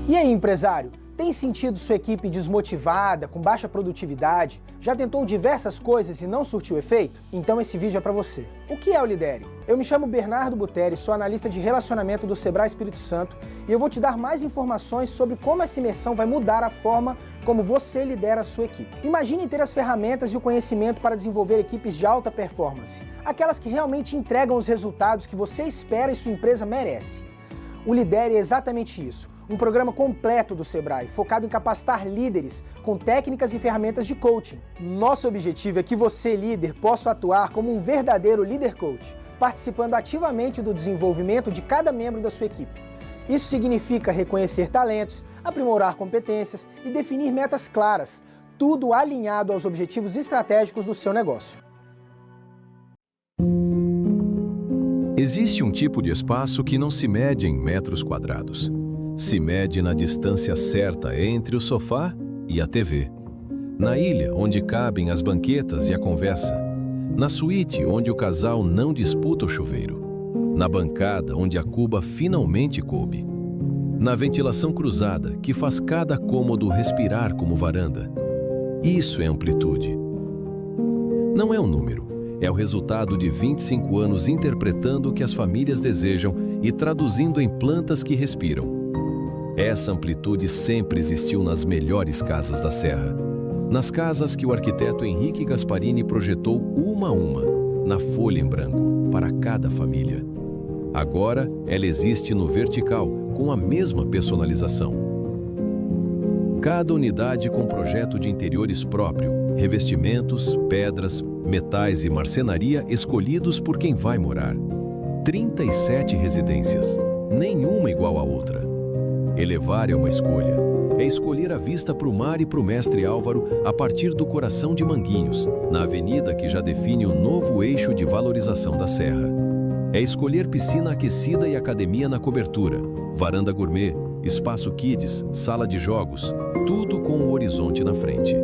E aí, empresário? Tem sentido sua equipe desmotivada, com baixa produtividade? Já tentou diversas coisas e não surtiu efeito? Então esse vídeo é para você. O que é o Lidere? Eu me chamo Bernardo Buteri, sou analista de relacionamento do Sebrae Espírito Santo e eu vou te dar mais informações sobre como essa imersão vai mudar a forma como você lidera a sua equipe. Imagine ter as ferramentas e o conhecimento para desenvolver equipes de alta performance, aquelas que realmente entregam os resultados que você espera e sua empresa merece. O Lidere é exatamente isso. Um programa completo do Sebrae, focado em capacitar líderes com técnicas e ferramentas de coaching. Nosso objetivo é que você, líder, possa atuar como um verdadeiro líder coach, participando ativamente do desenvolvimento de cada membro da sua equipe. Isso significa reconhecer talentos, aprimorar competências e definir metas claras, tudo alinhado aos objetivos estratégicos do seu negócio. Existe um tipo de espaço que não se mede em metros quadrados. Se mede na distância certa entre o sofá e a TV. Na ilha, onde cabem as banquetas e a conversa. Na suíte, onde o casal não disputa o chuveiro. Na bancada, onde a cuba finalmente coube. Na ventilação cruzada, que faz cada cômodo respirar como varanda. Isso é amplitude. Não é um número. É o resultado de 25 anos interpretando o que as famílias desejam e traduzindo em plantas que respiram. Essa amplitude sempre existiu nas melhores casas da Serra. Nas casas que o arquiteto Henrique Gasparini projetou uma a uma, na folha em branco, para cada família. Agora, ela existe no vertical, com a mesma personalização. Cada unidade com projeto de interiores próprio, revestimentos, pedras, metais e marcenaria escolhidos por quem vai morar. 37 residências, nenhuma igual à outra. Elevar é uma escolha. É escolher a vista para o mar e para o Mestre Álvaro a partir do coração de Manguinhos, na avenida que já define o novo eixo de valorização da Serra. É escolher piscina aquecida e academia na cobertura, varanda gourmet, espaço kids, sala de jogos, tudo com o horizonte na frente.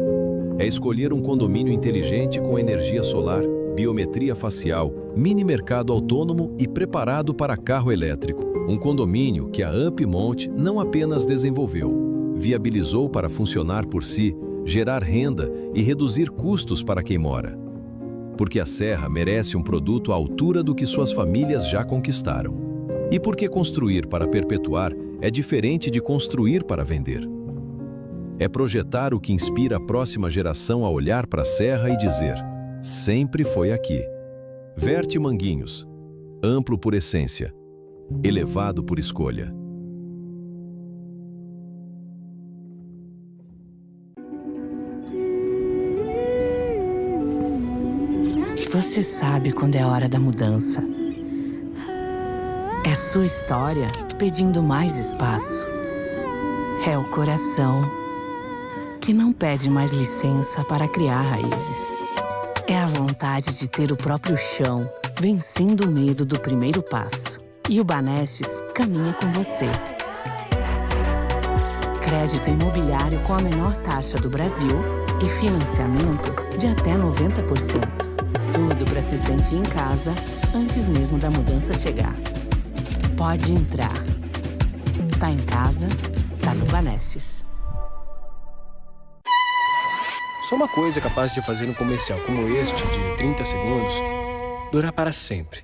É escolher um condomínio inteligente com energia solar, biometria facial, mini mercado autônomo e preparado para carro elétrico. Um condomínio que a UpMont não apenas desenvolveu, viabilizou para funcionar por si, gerar renda e reduzir custos para quem mora. Porque a Serra merece um produto à altura do que suas famílias já conquistaram. E porque construir para perpetuar é diferente de construir para vender. É projetar o que inspira a próxima geração a olhar para a Serra e dizer: sempre foi aqui. Verte Manguinhos, amplo por essência, elevado por escolha. Você sabe quando é a hora da mudança. É sua história pedindo mais espaço. É o coração que não pede mais licença para criar raízes. É a vontade de ter o próprio chão, vencendo o medo do primeiro passo. E o Banestes caminha com você. Crédito imobiliário com a menor taxa do Brasil e financiamento de até 90%. Tudo para se sentir em casa antes mesmo da mudança chegar. Pode entrar. Tá em casa, tá no Banestes. Só uma coisa é capaz de fazer um comercial como este, de 30 segundos, durar para sempre.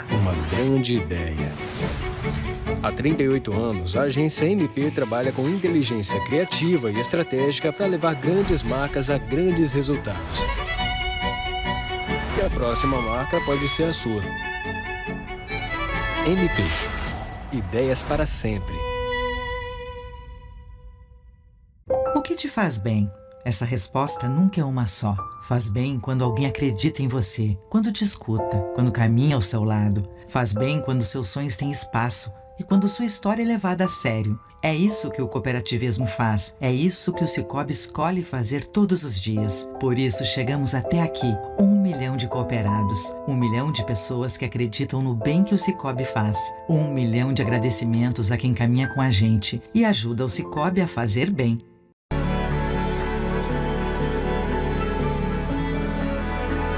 Uma grande ideia. Há 38 anos, a agência MP trabalha com inteligência criativa e estratégica para levar grandes marcas a grandes resultados. E a próxima marca pode ser a sua. MP. Ideias para sempre. O que te faz bem? Essa resposta nunca é uma só. Faz bem quando alguém acredita em você, quando te escuta, quando caminha ao seu lado. Faz bem quando seus sonhos têm espaço e quando sua história é levada a sério. É isso que o cooperativismo faz. É isso que o Sicoob escolhe fazer todos os dias. Por isso chegamos até aqui. 1 milhão de cooperados. 1 milhão de pessoas que acreditam no bem que o Sicoob faz. 1 milhão de agradecimentos a quem caminha com a gente e ajuda o Sicoob a fazer bem.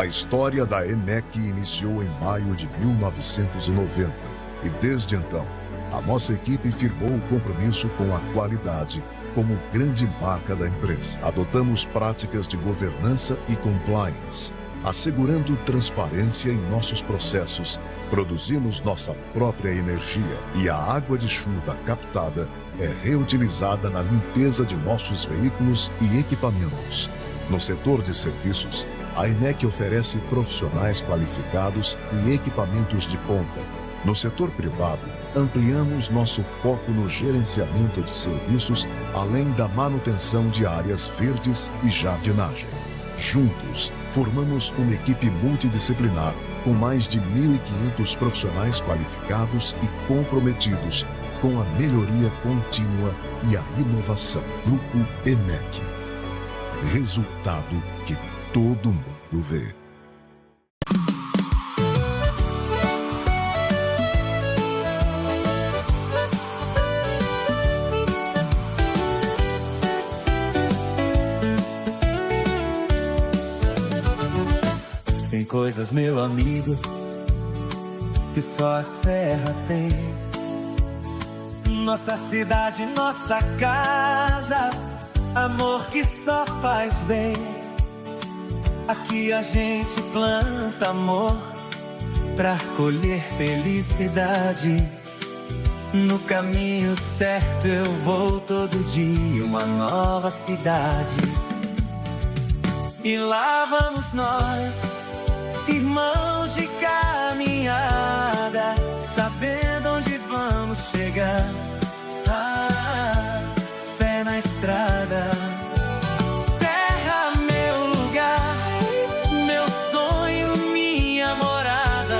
A história da EMEC iniciou em maio de 1990 e desde então, A nossa equipe firmou o compromisso com a qualidade como grande marca da empresa. Adotamos práticas de governança e compliance, assegurando transparência em nossos processos. Produzimos nossa própria energia e a água de chuva captada é reutilizada na limpeza de nossos veículos e equipamentos. No setor de serviços, a ENEC oferece profissionais qualificados e equipamentos de ponta. No setor privado, ampliamos nosso foco no gerenciamento de serviços, além da manutenção de áreas verdes e jardinagem. Juntos, formamos uma equipe multidisciplinar com mais de 1.500 profissionais qualificados e comprometidos com a melhoria contínua e a inovação. Grupo ENEC. Resultado que todo mundo vê. Tem coisas, meu amigo, que só a serra tem. Nossa cidade, nossa casa, amor que só faz bem. Aqui a gente planta amor pra colher felicidade. No caminho certo eu vou todo dia, uma nova cidade. E lá vamos nós, irmãos de caminhada, sabendo onde vamos chegar. Fé na estrada. Serra, meu lugar, meu sonho, minha morada.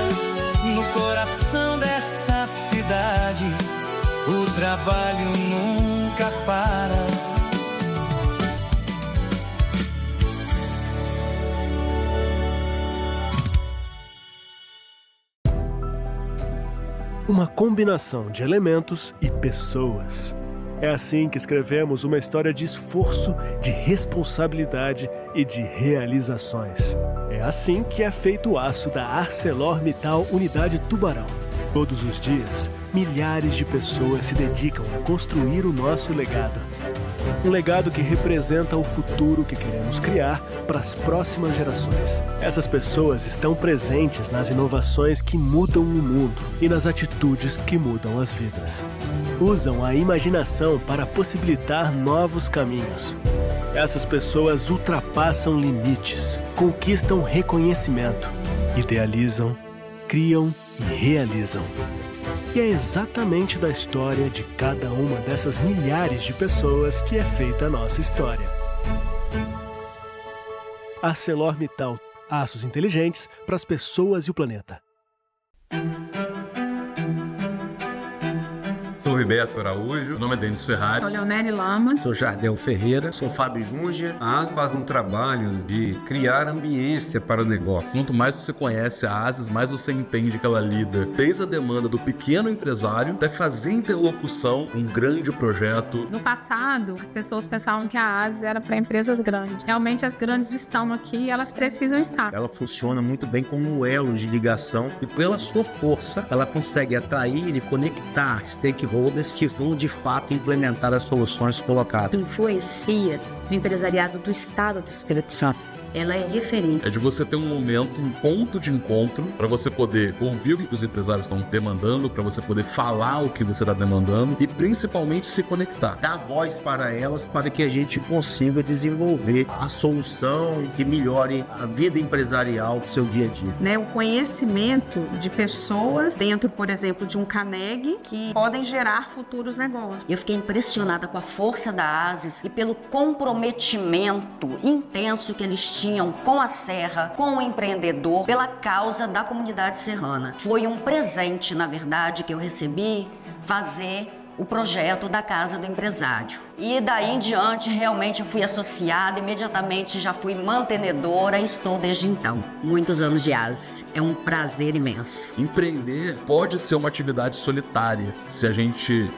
No coração dessa cidade, o trabalho nunca para. Uma combinação de elementos e pessoas. É assim que escrevemos uma história de esforço, de responsabilidade e de realizações. É assim que é feito o aço da ArcelorMittal Unidade Tubarão. Todos os dias, milhares de pessoas se dedicam a construir o nosso legado. Um legado que representa o futuro que queremos criar para as próximas gerações. Essas pessoas estão presentes nas inovações que mudam o mundo e nas atitudes que mudam as vidas. Usam a imaginação para possibilitar novos caminhos. Essas pessoas ultrapassam limites, conquistam reconhecimento, idealizam, criam e realizam. E é exatamente da história de cada uma dessas milhares de pessoas que é feita a nossa história. ArcelorMittal, aços inteligentes para as pessoas e o planeta. Sou Roberto Araújo, meu nome é Denis Ferrari. Sou Leonele Lama. Sou Jardel Ferreira. Sou Fábio Junge. A ASIS faz um trabalho de criar ambiência para o negócio. Quanto mais você conhece a ASIS, mais você entende que ela lida desde a demanda do pequeno empresário até fazer interlocução com um grande projeto. No passado, as pessoas pensavam que a ASIS era para empresas grandes. Realmente as grandes estão aqui e elas precisam estar. Ela funciona muito bem como um elo de ligação e pela sua força, ela consegue atrair e conectar stakeholders que vão de fato implementar as soluções colocadas. Influencia o empresariado do estado do Espírito Santo. Ela é referência. É de você ter um momento, um ponto de encontro, para você poder ouvir o que os empresários estão demandando, para você poder falar o que você está demandando e principalmente se conectar. Dar voz para elas para que a gente consiga desenvolver a solução que melhore a vida empresarial do seu dia a dia. O conhecimento de pessoas dentro, por exemplo, de um CANEG que podem gerar futuros negócios. Eu fiquei impressionada com a força da ASIS e pelo comprometimento intenso que eles tinham com a serra, com o empreendedor, pela causa da comunidade serrana. Foi um presente, na verdade, que eu recebi fazer o projeto da Casa do Empresário. E daí em diante, realmente eu fui associada, imediatamente já fui mantenedora e estou desde então. Muitos anos de ASES. É um prazer imenso. Empreender pode ser uma atividade solitária se a gente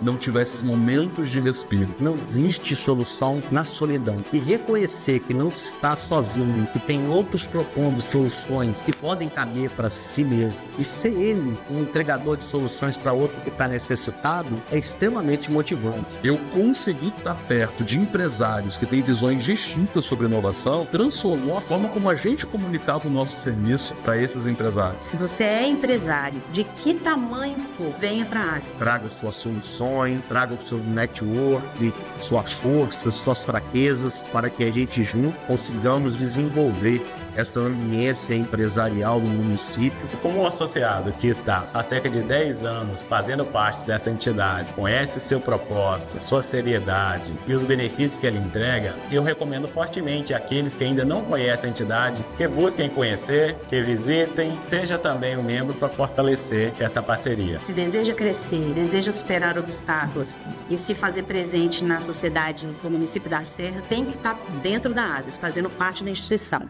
não tiver esses momentos de respiro. Não existe solução na solidão. E reconhecer que não está sozinho, que tem outros propondo soluções que podem caber para si mesmo e ser ele um entregador de soluções para outro que está necessitado é extremamente motivante. Eu consegui estar perto de empresários que têm visões distintas sobre inovação, transformou a forma como a gente comunicava o nosso serviço para esses empresários. Se você é empresário, de que tamanho for, venha para a ASES. Traga suas soluções, traga o seu network, suas forças, suas fraquezas, para que a gente junto consigamos desenvolver essa ambiência empresarial no município. Como um associado que está há cerca de 10 anos fazendo parte dessa entidade, conhece seu propósito, sua seriedade e os benefícios que ela entrega, eu recomendo fortemente àqueles que ainda não conhecem a entidade, que busquem conhecer, que visitem, seja também um membro para fortalecer essa parceria. Se deseja crescer, deseja superar obstáculos e se fazer presente na sociedade do município da Serra, tem que estar dentro da ASES, fazendo parte da instituição.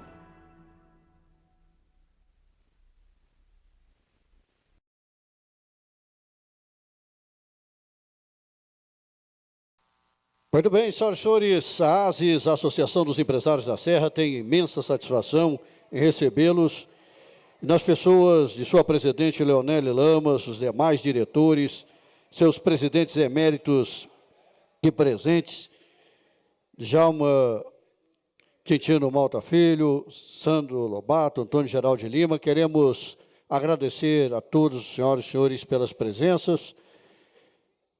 Muito bem, senhoras e senhores, a ASES, a Associação dos Empresários da Serra, tem imensa satisfação em recebê-los nas pessoas de sua presidente Leonelle Lamas, os demais diretores, seus presidentes eméritos e presentes, Djalma Quintino Malta Filho, Sandro Lobato, Antônio Geraldo de Lima. Queremos agradecer a todos os senhoras e senhores pelas presenças.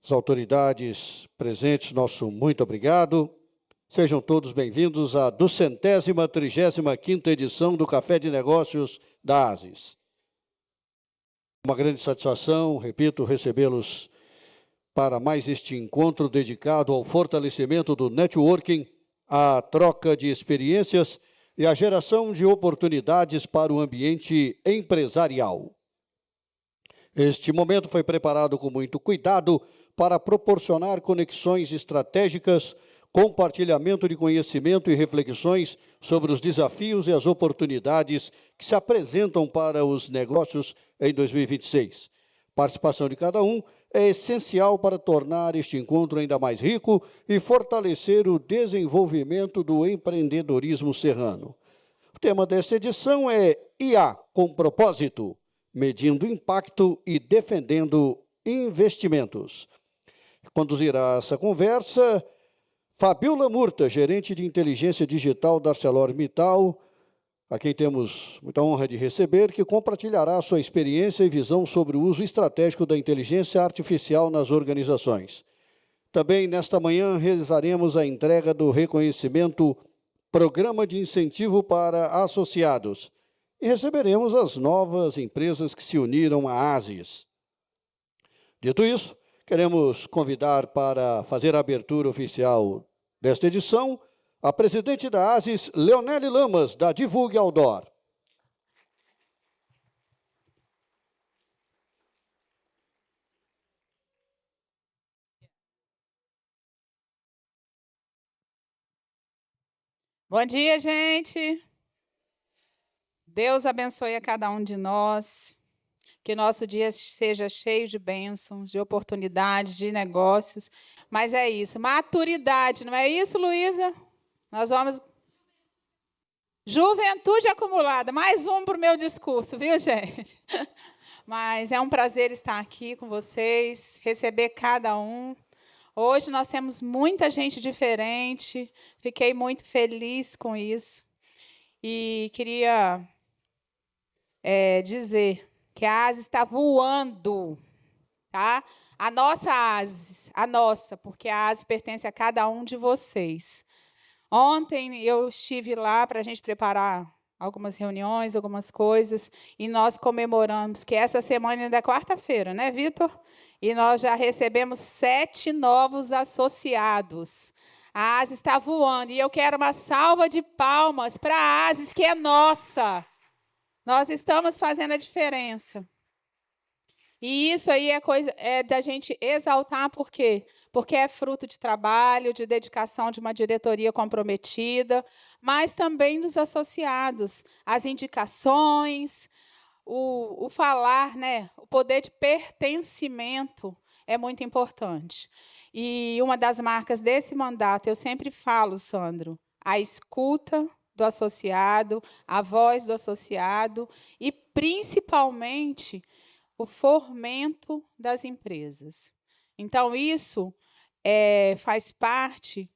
As autoridades presentes, nosso muito obrigado. Sejam todos bem-vindos à 235ª edição do Café de Negócios da ASES. Uma grande satisfação, repito, recebê-los para mais este encontro dedicado ao fortalecimento do networking, à troca de experiências e à geração de oportunidades para o ambiente empresarial. Este momento foi preparado com muito cuidado para proporcionar conexões estratégicas, compartilhamento de conhecimento e reflexões sobre os desafios e as oportunidades que se apresentam para os negócios em 2026. Participação de cada um é essencial para tornar este encontro ainda mais rico e fortalecer o desenvolvimento do empreendedorismo serrano. O tema desta edição é IA com propósito, medindo impacto e defendendo investimentos. Conduzirá essa conversa Fabiola Murta, gerente de inteligência digital da ArcelorMittal, a quem temos muita honra de receber, que compartilhará sua experiência e visão sobre o uso estratégico da inteligência artificial nas organizações. Também, nesta manhã, realizaremos a entrega do reconhecimento Programa de Incentivo para Associados e receberemos as novas empresas que se uniram à ASES. Dito isso, queremos convidar para fazer a abertura oficial desta edição a presidente da ASES, Leonelle Lamas, da Divulgue Outdoor. Bom dia, gente. Deus abençoe a cada um de nós. Que nosso dia seja cheio de bênçãos, de oportunidades, de negócios. Mas é isso, maturidade, não é isso, Luísa? Nós vamos... Juventude acumulada, mais um para o meu discurso, viu, gente? Mas é um prazer estar aqui com vocês, receber cada um. Hoje nós temos muita gente diferente, fiquei muito feliz com isso. E queria dizer que a ASES está voando, tá? A nossa ASES, a nossa, porque a ASES pertence a cada um de vocês. Ontem eu estive lá para a gente preparar algumas reuniões, algumas coisas, e nós comemoramos que essa semana ainda é quarta-feira, né, Vitor? E nós já recebemos 7 novos associados. A ASES está voando, e eu quero uma salva de palmas para a ASES, que é nossa. Nós estamos fazendo a diferença. E isso aí é da gente exaltar, por quê? Porque é fruto de trabalho, de dedicação de uma diretoria comprometida, mas também dos associados, as indicações, o falar, né? O poder de pertencimento é muito importante. E uma das marcas desse mandato, eu sempre falo, Sandro, a escuta do associado, a voz do associado e, principalmente, o fomento das empresas. Então, isso faz parte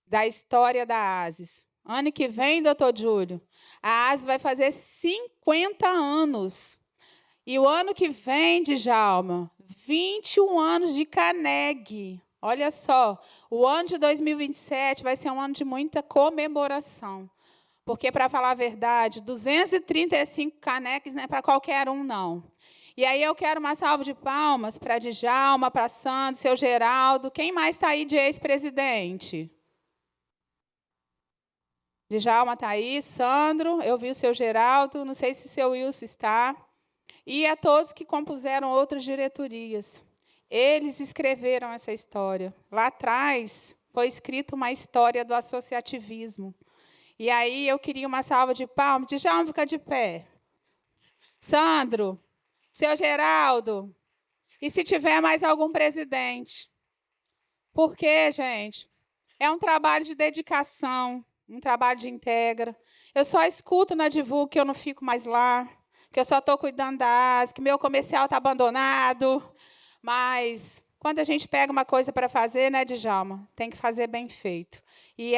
da história da ASES. Ano que vem, doutor Júlio, a ASES vai fazer 50 anos. E o ano que vem, Djalma, 21 anos de Caneg. Olha só, o ano de 2027 vai ser um ano de muita comemoração. Porque, para falar a verdade, 235 caneques não é para qualquer um, não. E aí eu quero uma salva de palmas para Djalma, para Sandro, seu Geraldo. Quem mais está aí de ex-presidente? Djalma está aí, Sandro, eu vi o seu Geraldo, não sei se o seu Wilson está. E a todos que compuseram outras diretorias. Eles escreveram essa história. Lá atrás foi escrita uma história do associativismo. E aí eu queria uma salva de palmas. Djalma, fica de pé. Sandro, seu Geraldo, e se tiver mais algum presidente? Porque, gente, é um trabalho de dedicação, um trabalho de integra. Eu só escuto na Divulga que eu não fico mais lá, que eu só estou cuidando da ASES, que meu comercial está abandonado. Mas, quando a gente pega uma coisa para fazer, né, Djalma, tem que fazer bem feito. E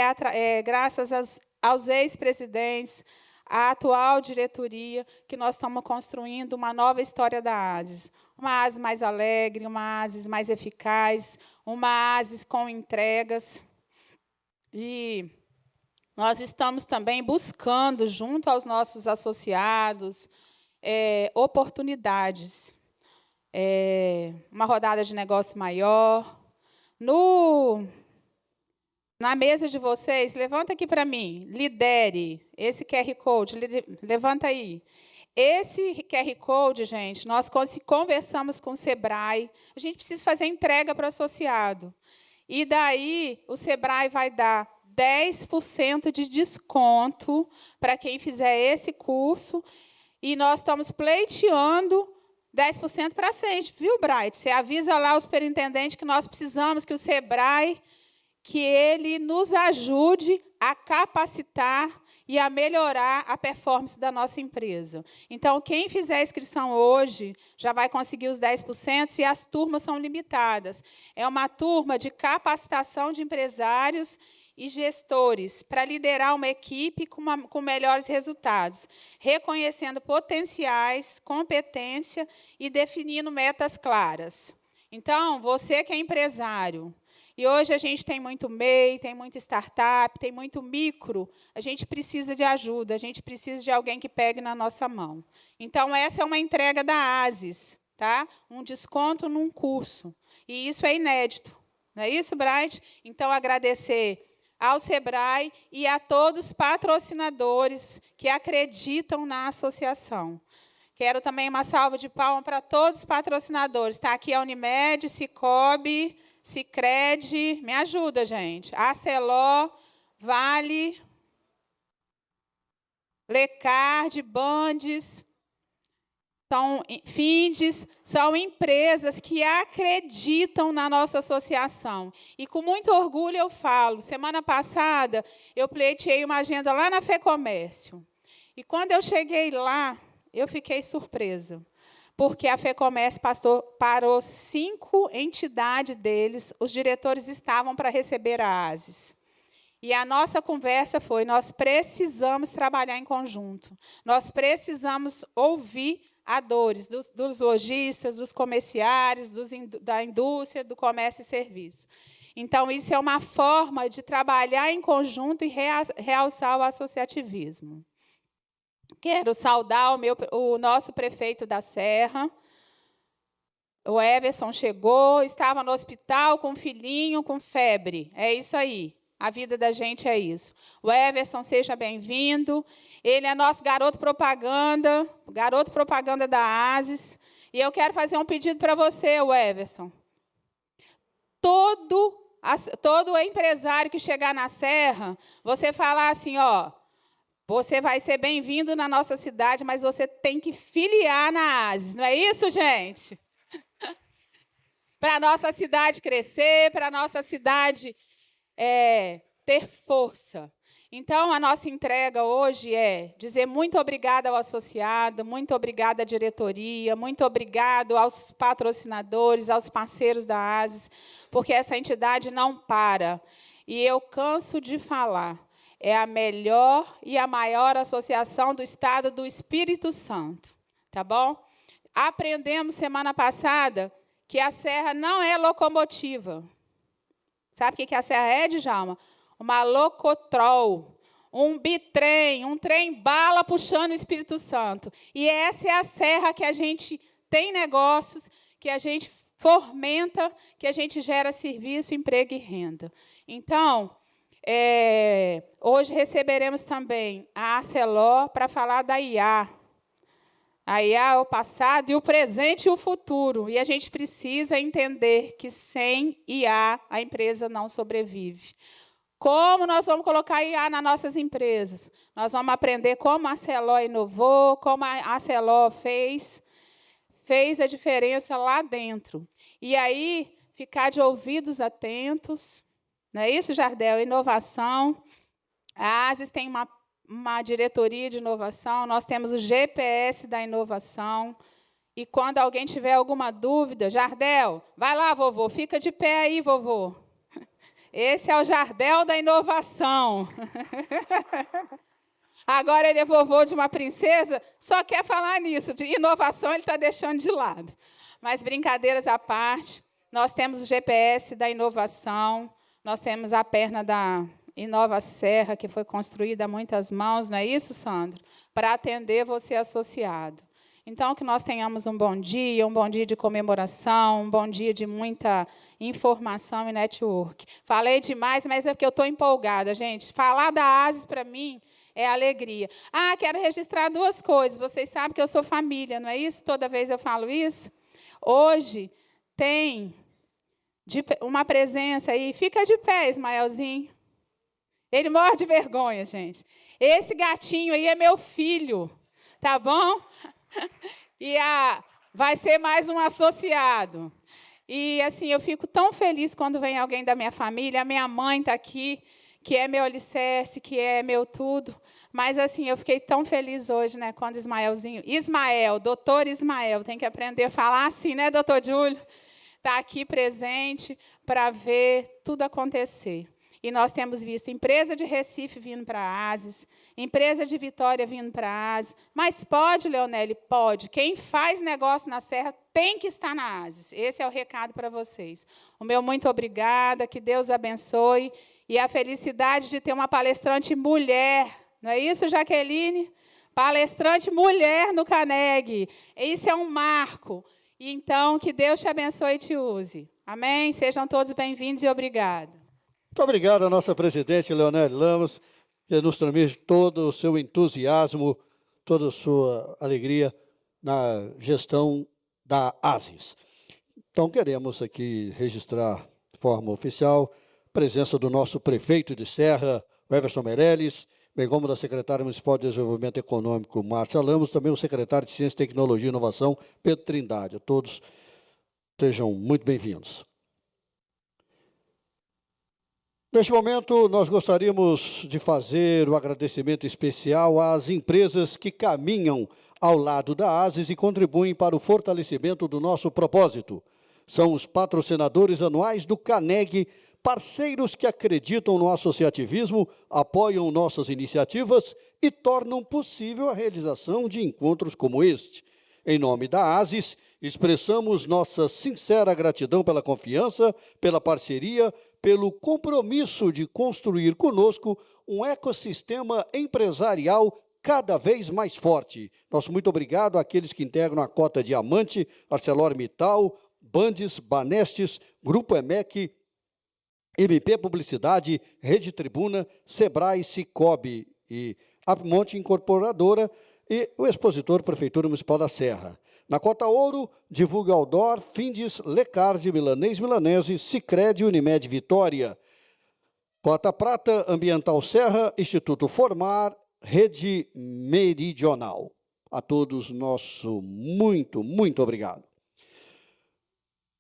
graças aos ex-presidentes, à atual diretoria, que nós estamos construindo uma nova história da ASES. Uma ASES mais alegre, uma ASES mais eficaz, uma ASES com entregas. E nós estamos também buscando, junto aos nossos associados, oportunidades. Uma rodada de negócio maior. Na mesa de vocês, levanta aqui para mim, lidere esse QR Code, levanta aí. Esse QR Code, gente, nós conversamos com o Sebrae, a gente precisa fazer entrega para o associado. E daí o Sebrae vai dar 10% de desconto para quem fizer esse curso, e nós estamos pleiteando 10% para frente, viu, Bright? Você avisa lá o superintendente que nós precisamos que o Sebrae, que ele nos ajude a capacitar e a melhorar a performance da nossa empresa. Então, quem fizer a inscrição hoje já vai conseguir os 10%, e as turmas são limitadas. É uma turma de capacitação de empresários e gestores para liderar uma equipe com melhores resultados, reconhecendo potenciais, competência e definindo metas claras. Então, você que é empresário, e hoje a gente tem muito MEI, tem muito startup, tem muito micro, a gente precisa de ajuda, a gente precisa de alguém que pegue na nossa mão. Então, essa é uma entrega da ASES, tá? Um desconto num curso. E isso é inédito. Não é isso, Bright? Então, agradecer ao Sebrae e a todos os patrocinadores que acreditam na associação. Quero também uma salva de palmas para todos os patrocinadores. Está aqui a Unimed, Cicobi, Sicredi, me ajuda, gente. Arcelor, Vale, Lecard, Bandes, Findes, são empresas que acreditam na nossa associação. E com muito orgulho eu falo, semana passada eu pleiteei uma agenda lá na FEComércio. E quando eu cheguei lá, eu fiquei surpresa, porque a FEComércio parou 5 entidades deles, os diretores estavam para receber a ASES. E a nossa conversa foi, nós precisamos trabalhar em conjunto, nós precisamos ouvir a dores dos lojistas, dos comerciários, da indústria, do comércio e serviço. Então, isso é uma forma de trabalhar em conjunto e realçar o associativismo. Quero saudar o nosso prefeito da Serra. O Everson chegou, estava no hospital com um filhinho, com febre. É isso aí. A vida da gente é isso. O Everson, seja bem-vindo. Ele é nosso garoto propaganda da ASES. E eu quero fazer um pedido para você, Everson. Todo empresário que chegar na Serra, você falar assim, ó, você vai ser bem-vindo na nossa cidade, mas você tem que filiar na ASES. Não é isso, gente? Para a nossa cidade crescer, para a nossa cidade ter força. Então, a nossa entrega hoje é dizer muito obrigada ao associado, muito obrigada à diretoria, muito obrigado aos patrocinadores, aos parceiros da ASES, porque essa entidade não para. E eu canso de falar, é a melhor e a maior associação do Estado do Espírito Santo. Tá bom? Aprendemos semana passada que a Serra não é locomotiva. Sabe o que a Serra é, Djalma? Uma locotrol, um bitrem, um trem-bala puxando o Espírito Santo. E essa é a Serra que a gente tem negócios, que a gente fomenta, que a gente gera serviço, emprego e renda. Então, hoje receberemos também a Arcelor para falar da IA. A IA é o passado e o presente e o futuro. E a gente precisa entender que sem IA a empresa não sobrevive. Como nós vamos colocar IA nas nossas empresas? Nós vamos aprender como a Arcelor inovou, como a Arcelor fez a diferença lá dentro. E aí, ficar de ouvidos atentos. Não é isso, Jardel? Inovação. A ASES tem uma diretoria de inovação, nós temos o GPS da inovação. E quando alguém tiver alguma dúvida, Jardel, vai lá, vovô, fica de pé aí, vovô. Esse é o Jardel da inovação. Agora ele é vovô de uma princesa, só quer falar nisso, de inovação ele está deixando de lado. Mas, brincadeiras à parte, nós temos o GPS da inovação, nós temos a perna da Inova Serra, que foi construída a muitas mãos, não é isso, Sandro? Para atender você associado. Então, que nós tenhamos um bom dia de comemoração, um bom dia de muita informação e network. Falei demais, mas é porque eu estou empolgada, gente. Falar da ASES, para mim, é alegria. Ah, quero registrar duas coisas. Vocês sabem que eu sou família, não é isso? Toda vez eu falo isso. Hoje tem uma presença aí. Fica de pé, Ismaelzinho. Ele morre de vergonha, gente. Esse gatinho aí é meu filho, tá bom? E vai ser mais um associado. E, assim, eu fico tão feliz quando vem alguém da minha família. A minha mãe está aqui, que é meu alicerce, que é meu tudo. Mas, assim, eu fiquei tão feliz hoje, né, quando doutor Ismael, tem que aprender a falar assim, né, doutor Júlio? Está aqui presente para ver tudo acontecer. E nós temos visto empresa de Recife vindo para a ASES, empresa de Vitória vindo para a ASES. Mas pode, Leonelli? Pode. Quem faz negócio na Serra tem que estar na ASES. Esse é o recado para vocês. O meu muito obrigada, que Deus abençoe. E a felicidade de ter uma palestrante mulher. Não é isso, Jaqueline? Palestrante mulher no Caneg. Isso é um marco. E, então, que Deus te abençoe e te use. Amém? Sejam todos bem-vindos e obrigada. Muito obrigado à nossa presidente, Leonelli Lamas, que nos transmite todo o seu entusiasmo, toda a sua alegria na gestão da ASES. Então, queremos aqui registrar de forma oficial a presença do nosso prefeito de Serra, Everson Meirelles, bem como da secretária municipal de Desenvolvimento Econômico, Márcia Lamos, também o secretário de Ciência, Tecnologia e Inovação, Pedro Trindade. A todos sejam muito bem-vindos. Neste momento, nós gostaríamos de fazer o agradecimento especial às empresas que caminham ao lado da ASES e contribuem para o fortalecimento do nosso propósito. São os patrocinadores anuais do Caneg, parceiros que acreditam no associativismo, apoiam nossas iniciativas e tornam possível a realização de encontros como este. Em nome da ASES, expressamos nossa sincera gratidão pela confiança, pela parceria, pelo compromisso de construir conosco um ecossistema empresarial cada vez mais forte. Nosso muito obrigado àqueles que integram a cota Diamante, ArcelorMittal, Bandes, Banestes, Grupo EMEC, MP Publicidade, Rede Tribuna, Sebrae, Cicobi e Apmonte Incorporadora e o expositor Prefeitura Municipal da Serra. Na cota ouro, Divulga Outdoor, Findes, Lecard, Milanês Milanese, Sicredi, Unimed Vitória. Cota prata, Ambiental Serra, Instituto Formar, Rede Meridional. A todos, nosso muito, muito obrigado.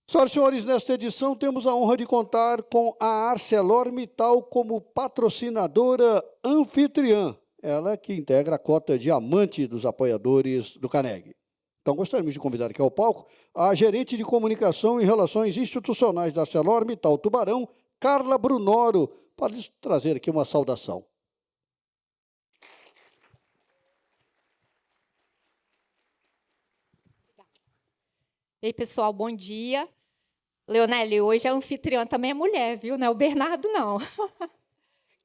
Senhoras e senhores, nesta edição temos a honra de contar com a ArcelorMittal como patrocinadora anfitriã. Ela que integra a cota diamante dos apoiadores do Caneg. Então, gostaríamos de convidar aqui ao palco a gerente de comunicação e relações institucionais da ArcelorMittal Tubarão, Carla Brunoro, para lhes trazer aqui uma saudação. Ei, pessoal, bom dia. Leonelli, hoje a anfitriã também é mulher, viu? Não é o Bernardo, não.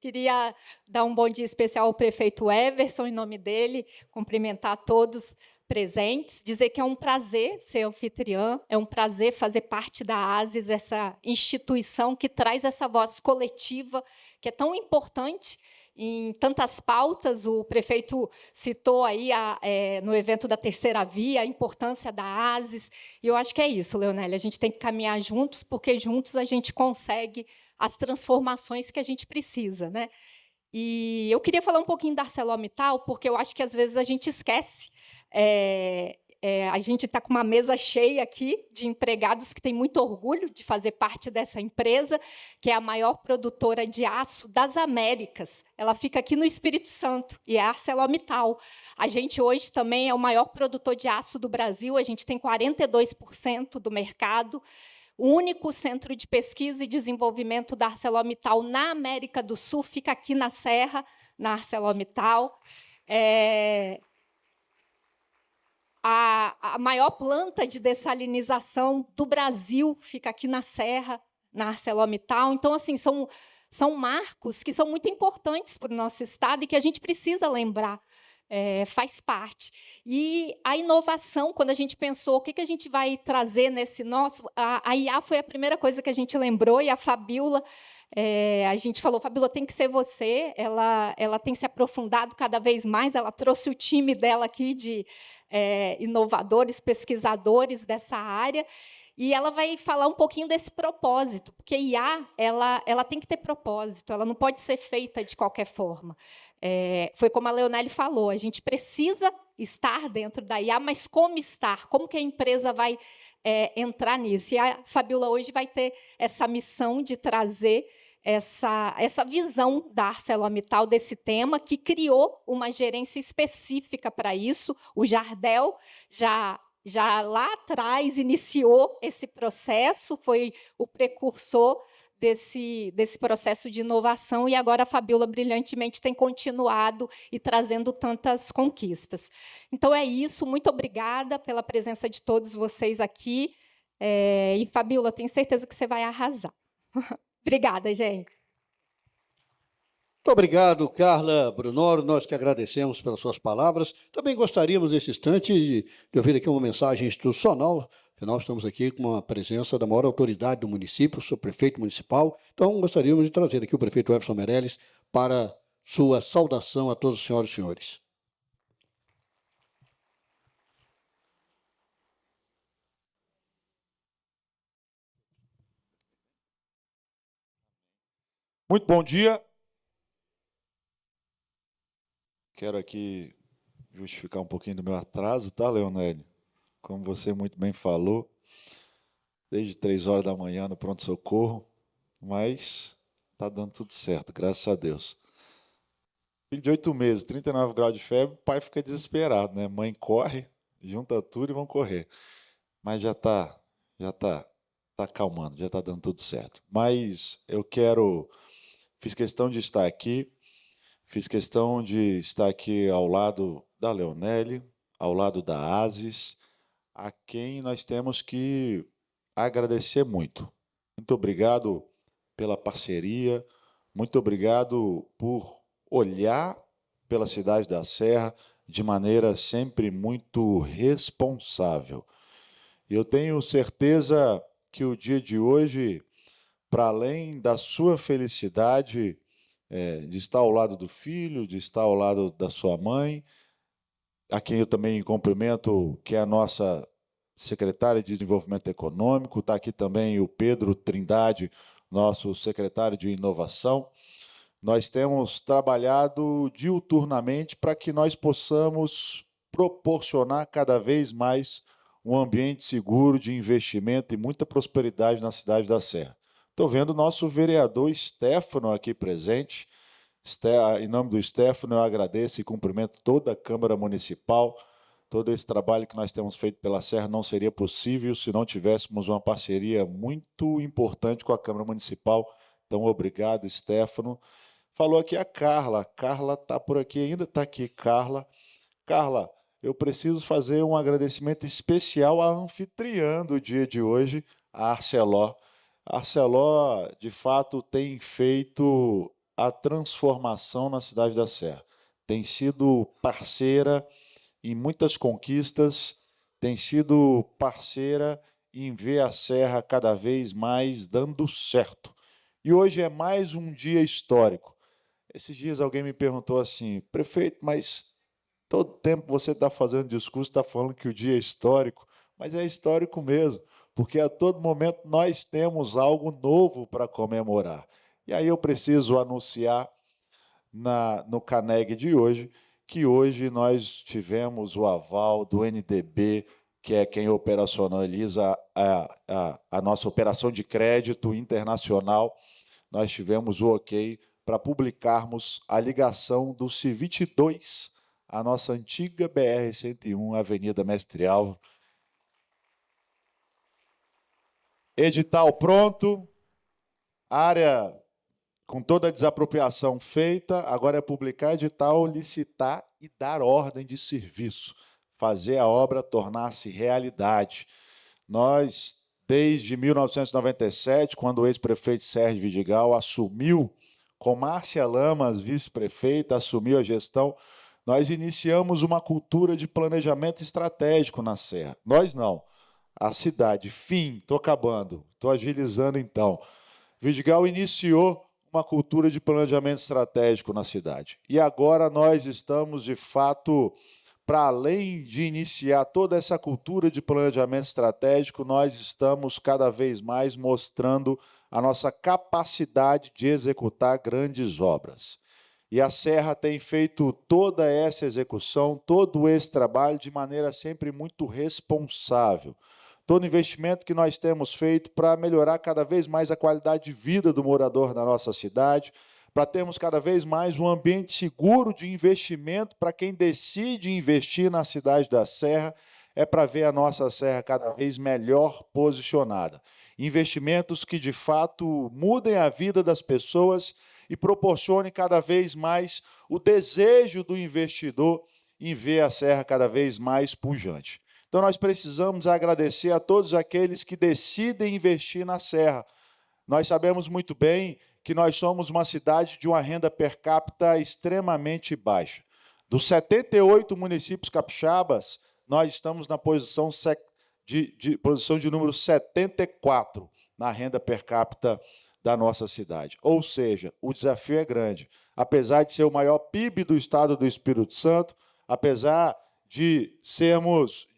Queria dar um bom dia especial ao prefeito Everson, em nome dele, cumprimentar todos presentes, dizer que é um prazer ser anfitriã, é um prazer fazer parte da ASES, essa instituição que traz essa voz coletiva, que é tão importante em tantas pautas. O prefeito citou aí no evento da Terceira Via a importância da ASES, e eu acho que é isso, Leonelli, a gente tem que caminhar juntos, porque juntos a gente consegue as transformações que a gente precisa, né? E eu queria falar um pouquinho da ArcelorMittal, porque eu acho que às vezes a gente esquece. A gente está com uma mesa cheia aqui de empregados que têm muito orgulho de fazer parte dessa empresa, que é a maior produtora de aço das Américas. Ela fica aqui no Espírito Santo, e é a ArcelorMittal. A gente hoje também é o maior produtor de aço do Brasil, a gente tem 42% do mercado. O único centro de pesquisa e desenvolvimento da ArcelorMittal na América do Sul fica aqui na Serra, na ArcelorMittal. A maior planta de dessalinização do Brasil fica aqui na Serra, na ArcelorMittal. Então, assim, são marcos que são muito importantes para o nosso Estado e que a gente precisa lembrar. Faz parte. E a inovação, quando a gente pensou o que a gente vai trazer nesse nosso... A IA foi a primeira coisa que a gente lembrou, e a Fabíola, a gente falou, Fabíola, tem que ser você, ela tem se aprofundado cada vez mais, ela trouxe o time dela aqui de inovadores, pesquisadores dessa área, e ela vai falar um pouquinho desse propósito, porque a IA ela tem que ter propósito, ela não pode ser feita de qualquer forma. Foi como a Leonelli falou, a gente precisa estar dentro da IA, mas como estar? Como que a empresa vai entrar nisso? E a Fabíola hoje vai ter essa missão de trazer essa visão da ArcelorMittal desse tema, que criou uma gerência específica para isso. O Jardel já lá atrás iniciou esse processo, foi o precursor desse processo de inovação, e agora a Fabíola brilhantemente tem continuado e trazendo tantas conquistas. Então, é isso. Muito obrigada pela presença de todos vocês aqui. E, Fabíola, tenho certeza que você vai arrasar. Obrigada, gente. Muito obrigado, Carla Brunoro. Nós que agradecemos pelas suas palavras. Também gostaríamos, nesse instante, de ouvir aqui uma mensagem institucional. Afinal, estamos aqui com a presença da maior autoridade do município, o prefeito municipal. Então, gostaríamos de trazer aqui o prefeito Everson Meirelles para sua saudação a todos os senhoras e senhores. Muito bom dia. Quero aqui justificar um pouquinho do meu atraso, tá, Leonelli? Como você muito bem falou, desde 3 horas da manhã no pronto-socorro, mas está dando tudo certo, graças a Deus. Filho de 8 meses, 39 graus de febre, o pai fica desesperado, né? Mãe corre, junta tudo e vão correr. Mas já está acalmando, já está dando tudo certo. Mas fiz questão de estar aqui, ao lado da Leonelli, ao lado da ASES, a quem nós temos que agradecer muito. Muito obrigado pela parceria, muito obrigado por olhar pela cidade da Serra de maneira sempre muito responsável. E eu tenho certeza que o dia de hoje, para além da sua felicidade de estar ao lado do filho, de estar ao lado da sua mãe, a quem eu também cumprimento, que é a nossa secretária de Desenvolvimento Econômico, está aqui também o Pedro Trindade, nosso secretário de Inovação. Nós temos trabalhado diuturnamente para que nós possamos proporcionar cada vez mais um ambiente seguro de investimento e muita prosperidade na cidade da Serra. Estou vendo o nosso vereador Stefano aqui presente. Em nome do Stefano, eu agradeço e cumprimento toda a Câmara Municipal. Todo esse trabalho que nós temos feito pela Serra não seria possível se não tivéssemos uma parceria muito importante com a Câmara Municipal. Então, obrigado, Stefano. Falou aqui a Carla. Carla está por aqui, ainda está aqui, Carla. Carla, eu preciso fazer um agradecimento especial à anfitriã do dia de hoje, a Arceló. A Arceló, de fato, tem feito a transformação na cidade da Serra. Tem sido parceira em muitas conquistas, tem sido parceira em ver a Serra cada vez mais dando certo. E hoje é mais um dia histórico. Esses dias alguém me perguntou assim, prefeito, mas todo tempo você está fazendo discurso, está falando que o dia é histórico, mas é histórico mesmo, porque a todo momento nós temos algo novo para comemorar. E aí eu preciso anunciar no Caneg de hoje, que hoje nós tivemos o aval do NDB, que é quem operacionaliza a nossa operação de crédito internacional. Nós tivemos o ok para publicarmos a ligação do CIVIT 2, a nossa antiga BR-101, Avenida Mestre Álvaro. Edital pronto, área com toda a desapropriação feita, agora é publicar edital, licitar e dar ordem de serviço, fazer a obra tornar-se realidade. Nós, desde 1997, quando o ex-prefeito Sérgio Vidigal assumiu, com Márcia Lamas, vice-prefeita, assumiu a gestão, nós iniciamos uma cultura de planejamento estratégico na Serra. Nós não, a cidade. Fim, estou acabando, estou agilizando então. Vidigal iniciou uma cultura de planejamento estratégico na cidade. E agora nós estamos, de fato, para além de iniciar toda essa cultura de planejamento estratégico, nós estamos cada vez mais mostrando a nossa capacidade de executar grandes obras. E a Serra tem feito toda essa execução, todo esse trabalho de maneira sempre muito responsável. Todo investimento que nós temos feito para melhorar cada vez mais a qualidade de vida do morador da nossa cidade, para termos cada vez mais um ambiente seguro de investimento para quem decide investir na cidade da Serra, é para ver a nossa Serra cada vez melhor posicionada. Investimentos que, de fato, mudem a vida das pessoas e proporcionem cada vez mais o desejo do investidor em ver a Serra cada vez mais pujante. Então, nós precisamos agradecer a todos aqueles que decidem investir na Serra. Nós sabemos muito bem que nós somos uma cidade de uma renda per capita extremamente baixa. Dos 78 municípios capixabas, nós estamos na posição de número 74 na renda per capita da nossa cidade. Ou seja, o desafio é grande. Apesar de ser o maior PIB do estado do Espírito Santo, apesar de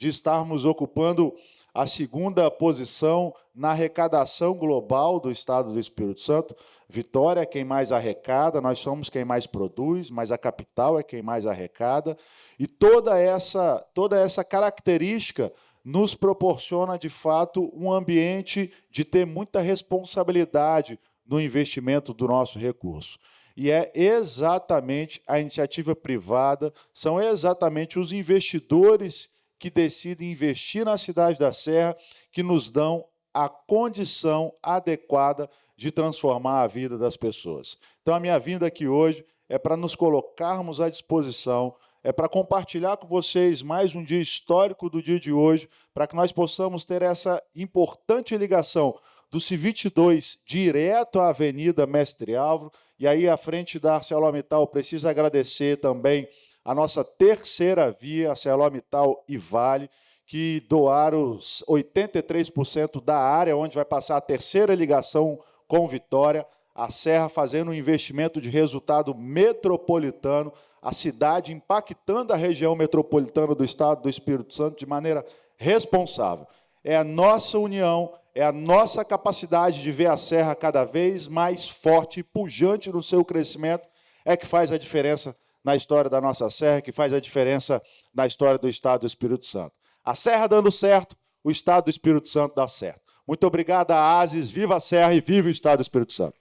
estarmos ocupando a segunda posição na arrecadação global do estado do Espírito Santo, Vitória é quem mais arrecada, nós somos quem mais produz, mas a capital é quem mais arrecada, e toda essa característica nos proporciona, de fato, um ambiente de ter muita responsabilidade no investimento do nosso recurso. E é exatamente a iniciativa privada, são exatamente os investidores que decidem investir na cidade da Serra que nos dão a condição adequada de transformar a vida das pessoas. Então, a minha vinda aqui hoje é para nos colocarmos à disposição, é para compartilhar com vocês mais um dia histórico do dia de hoje, para que nós possamos ter essa importante ligação do CIVIT 2 direto à Avenida Mestre Álvaro. E aí, à frente da ArcelorMittal, preciso agradecer também a nossa terceira via, ArcelorMittal e Vale, que doaram 83% da área onde vai passar a terceira ligação com Vitória. a Serra fazendo um investimento de resultado metropolitano, a cidade impactando a região metropolitana do Estado do Espírito Santo de maneira responsável. É a nossa união, é a nossa capacidade de ver a Serra cada vez mais forte e pujante no seu crescimento, é que faz a diferença na história da nossa Serra, que faz a diferença na história do Estado do Espírito Santo. A Serra dando certo, o Estado do Espírito Santo dá certo. Muito obrigado à ASES, viva a Serra e viva o Estado do Espírito Santo.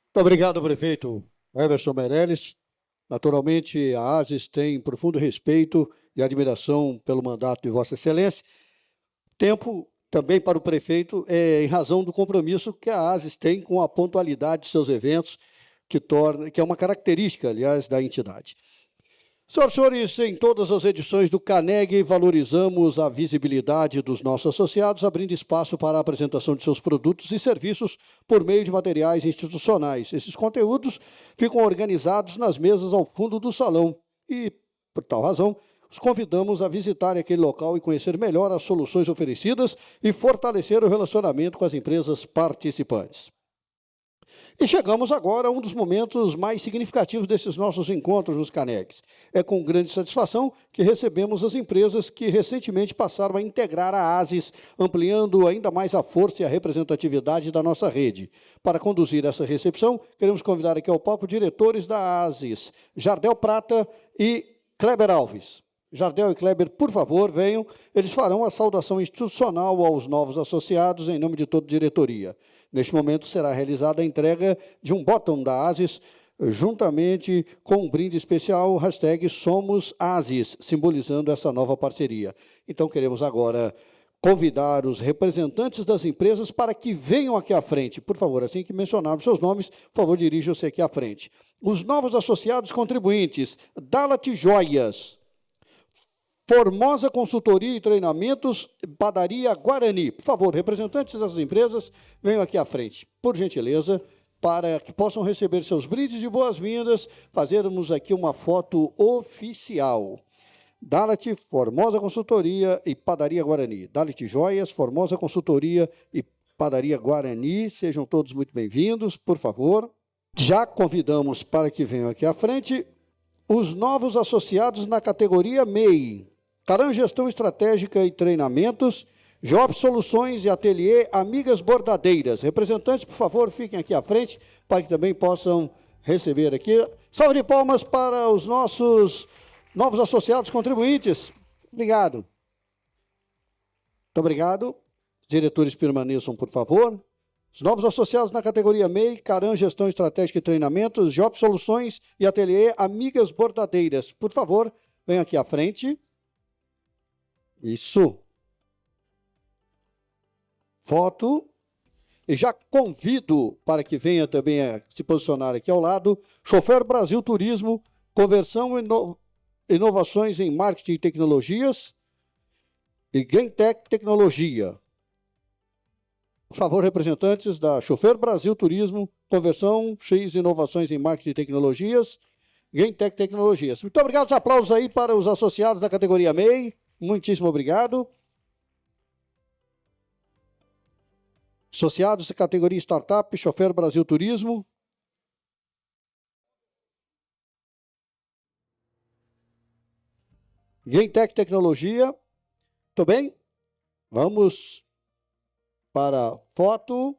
Muito obrigado, prefeito Everson Meirelles. Naturalmente, a ASES tem profundo respeito e admiração pelo mandato de Vossa Excelência. Tempo também para o prefeito, em razão do compromisso que a ASES tem com a pontualidade de seus eventos, que é uma característica, aliás, da entidade. Senhoras e senhores, em todas as edições do CANEG, valorizamos a visibilidade dos nossos associados, abrindo espaço para a apresentação de seus produtos e serviços por meio de materiais institucionais. Esses conteúdos ficam organizados nas mesas ao fundo do salão e, por tal razão, os convidamos a visitar aquele local e conhecer melhor as soluções oferecidas e fortalecer o relacionamento com as empresas participantes. E chegamos agora a um dos momentos mais significativos desses nossos encontros nos CANEGs. É com grande satisfação que recebemos as empresas que recentemente passaram a integrar a ASES, ampliando ainda mais a força e a representatividade da nossa rede. Para conduzir essa recepção, queremos convidar aqui ao palco diretores da ASES, Jardel Prata e Kleber Alves. Jardel e Kleber, por favor, venham. Eles farão a saudação institucional aos novos associados em nome de toda a diretoria. Neste momento será realizada a entrega de um botão da ASES, juntamente com um brinde especial, #SomosASES, simbolizando essa nova parceria. Então, queremos agora convidar os representantes das empresas para que venham aqui à frente. Por favor, assim que mencionarmos seus nomes, por favor, dirijam-se aqui à frente. Os novos associados contribuintes, Dalat Joias, Formosa Consultoria e Treinamentos, Padaria Guarani. Por favor, representantes das empresas, venham aqui à frente, por gentileza, para que possam receber seus brindes de boas-vindas, fazermos aqui uma foto oficial. Dalat, Formosa Consultoria e Padaria Guarani. Dalat Joias, Formosa Consultoria e Padaria Guarani, sejam todos muito bem-vindos, por favor. Já convidamos para que venham aqui à frente os novos associados na categoria MEI. Caran Gestão Estratégica e Treinamentos, Job Soluções e Ateliê Amigas Bordadeiras. Representantes, por favor, fiquem aqui à frente para que também possam receber aqui. Salve de palmas para os nossos novos associados contribuintes. Obrigado. Muito obrigado. Os diretores permaneçam, por favor. Os novos associados na categoria MEI, Caran Gestão Estratégica e Treinamentos, Job Soluções e Ateliê Amigas Bordadeiras. Por favor, venham aqui à frente. Isso. Foto. E já convido para que venha também a se posicionar aqui ao lado, Chofer Brasil Turismo, Conversão e Inovações em Marketing e Tecnologias e Gaintech Tecnologia. Por favor, representantes da Chofer Brasil Turismo, Conversão, X Inovações em Marketing e Tecnologias, Gaintech Tecnologias. Muito obrigado, os aplausos aí para os associados da categoria MEI. Muitíssimo obrigado. Associados da categoria Startup, Chofer Brasil Turismo. Gaintech Tecnologia. Muito bem? Vamos para a foto.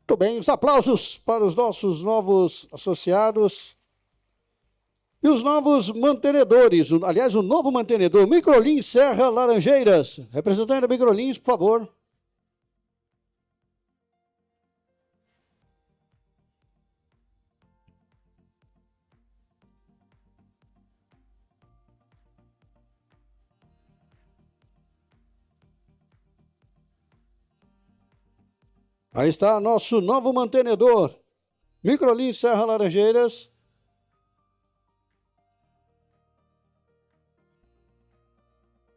Muito bem, os aplausos para os nossos novos associados e os novos mantenedores, aliás, o novo mantenedor, Microlins Serra Laranjeiras. Representante da Microlins, por favor. Aí está nosso novo mantenedor, Microlins Serra Laranjeiras.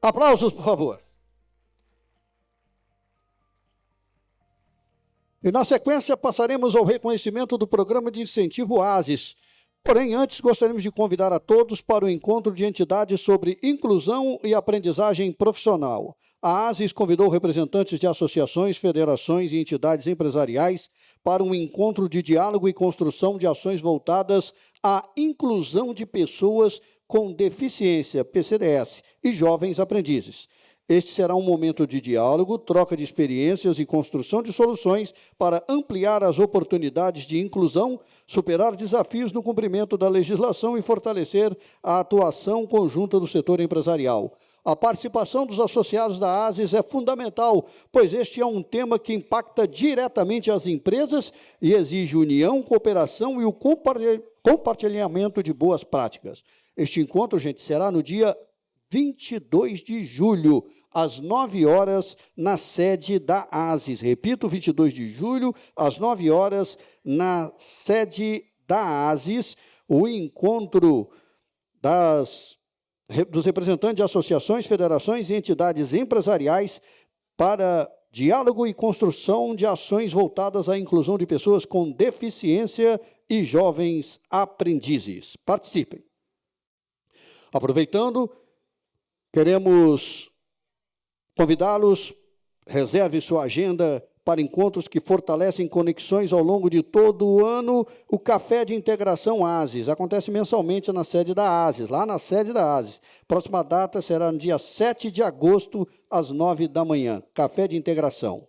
Aplausos, por favor. E na sequência passaremos ao reconhecimento do Programa de Incentivo ASES, Porém, antes gostaríamos de convidar a todos para o encontro de entidades sobre inclusão e aprendizagem profissional. A ASIS convidou representantes de associações, federações e entidades empresariais para um encontro de diálogo e construção de ações voltadas à inclusão de pessoas com deficiência, PCDS, e jovens aprendizes. Este será um momento de diálogo, troca de experiências e construção de soluções para ampliar as oportunidades de inclusão, superar desafios no cumprimento da legislação e fortalecer a atuação conjunta do setor empresarial. A participação dos associados da ASIS é fundamental, pois este é um tema que impacta diretamente as empresas e exige união, cooperação e o compartilhamento de boas práticas. Este encontro, gente, será no dia 22 de julho, às 9 horas, na sede da ASIS. Repito, 22 de julho, às 9 horas, na sede da ASIS, o encontro dos representantes de associações, federações e entidades empresariais para diálogo e construção de ações voltadas à inclusão de pessoas com deficiência e jovens aprendizes. Participem. Aproveitando, queremos convidá-los, reserve sua agenda para encontros que fortalecem conexões ao longo de todo o ano. O Café de Integração ASIS acontece mensalmente na sede da ASIS, lá na sede da ASIS. Próxima data será no dia 7 de agosto, às 9 da manhã. Café de Integração.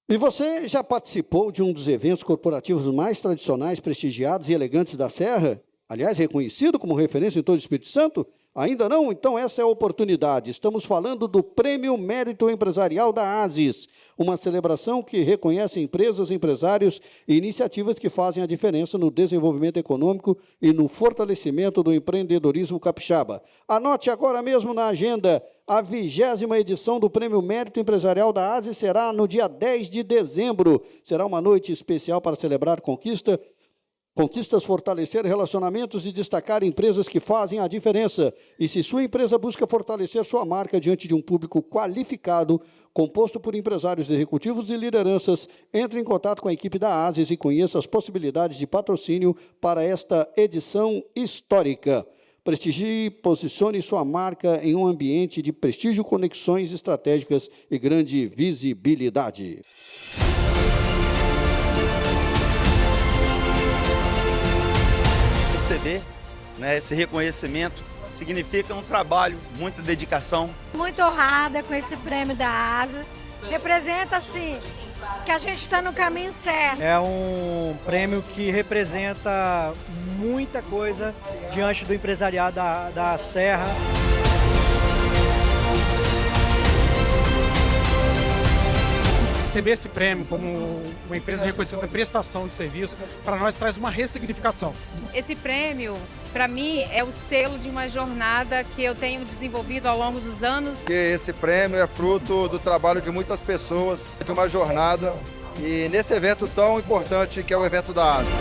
E você já participou de um dos eventos corporativos mais tradicionais, prestigiados e elegantes da Serra? Aliás, reconhecido como referência em todo o Espírito Santo? Ainda não? Então essa é a oportunidade. Estamos falando do Prêmio Mérito Empresarial da ASIS, uma celebração que reconhece empresas, empresários e iniciativas que fazem a diferença no desenvolvimento econômico e no fortalecimento do empreendedorismo capixaba. Anote agora mesmo na agenda, a 20ª edição do Prêmio Mérito Empresarial da ASIS será no dia 10 de dezembro. Será uma noite especial para celebrar conquistas, fortalecer relacionamentos e destacar empresas que fazem a diferença. E se sua empresa busca fortalecer sua marca diante de um público qualificado, composto por empresários executivos e lideranças, entre em contato com a equipe da ASIS e conheça as possibilidades de patrocínio para esta edição histórica. Prestigie e posicione sua marca em um ambiente de prestígio, conexões estratégicas e grande visibilidade. Receber, né, esse reconhecimento significa um trabalho, muita dedicação. Muito honrada com esse prêmio da ASIS. Representa, assim, que a gente está no caminho certo. É um prêmio que representa muita coisa diante do empresariado da Serra. Receber esse prêmio como uma empresa reconhecida em prestação de serviço, para nós traz uma ressignificação. Esse prêmio, para mim, é o selo de uma jornada que eu tenho desenvolvido ao longo dos anos. Esse prêmio é fruto do trabalho de muitas pessoas, de uma jornada, e nesse evento tão importante que é o evento da ASIS.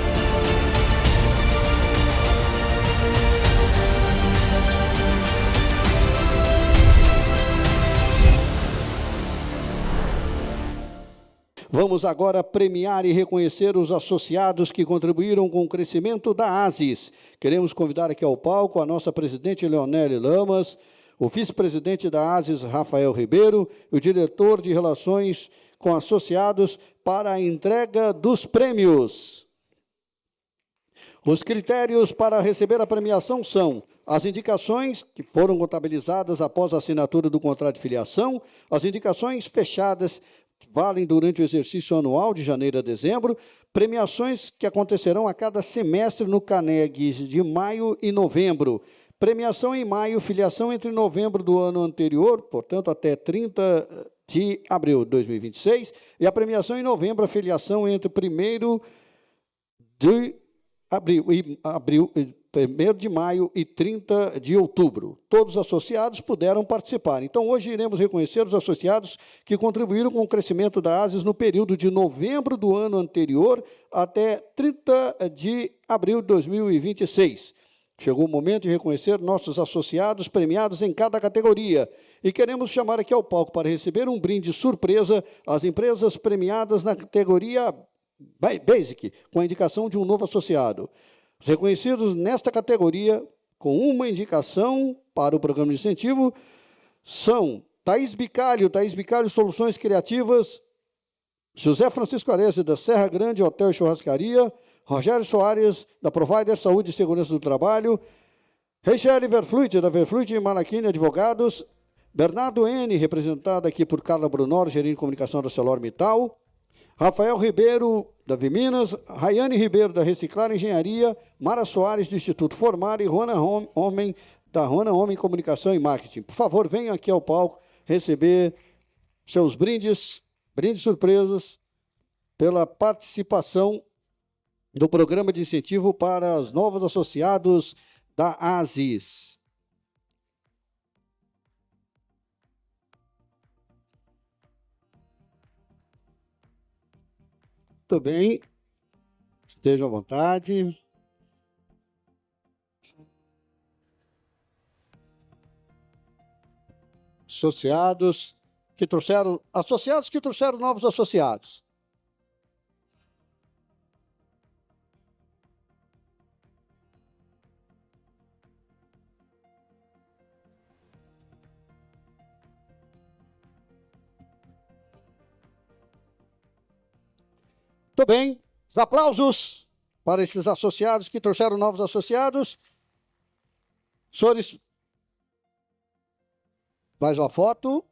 Vamos agora premiar e reconhecer os associados que contribuíram com o crescimento da ASIS. Queremos convidar aqui ao palco a nossa presidente Leonelle Lamas, o vice-presidente da ASIS, Rafael Ribeiro, e o diretor de Relações com Associados para a entrega dos prêmios. Os critérios para receber a premiação são as indicações que foram contabilizadas após a assinatura do contrato de filiação, as indicações fechadas valem durante o exercício anual de janeiro a dezembro, premiações que acontecerão a cada semestre no CANEG de maio e novembro, premiação em maio, filiação entre novembro do ano anterior, portanto até 30 de abril de 2026, e a premiação em novembro, a filiação entre 1º de maio e 30 de outubro. Todos os associados puderam participar. Então, hoje iremos reconhecer os associados que contribuíram com o crescimento da ASIS no período de novembro do ano anterior até 30 de abril de 2026. Chegou o momento de reconhecer nossos associados premiados em cada categoria. E queremos chamar aqui ao palco para receber um brinde surpresa as empresas premiadas na categoria Basic, com a indicação de um novo associado. Os reconhecidos nesta categoria, com uma indicação para o programa de incentivo, são Thaís Bicalho Soluções Criativas, José Francisco Arese, da Serra Grande Hotel e Churrascaria, Rogério Soares, da Provider Saúde e Segurança do Trabalho, Reichele Verfluit, da Verfluit e Malaquini Advogados, Bernardo N., representado aqui por Carla Brunor, gerente de comunicação da ArcelorMittal, Rafael Ribeiro, da Viminas, Rayane Ribeiro, da Reciclar Engenharia, Mara Soares, do Instituto Formar, e Rona Homem, da Rona Homem Comunicação e Marketing. Por favor, venham aqui ao palco receber seus brindes surpresos pela participação do programa de incentivo para os novos associados da ASIS. Muito bem. Estejam à vontade. Associados que trouxeram novos associados. Muito bem, os aplausos para esses associados que trouxeram novos associados. Senhores, mais uma foto.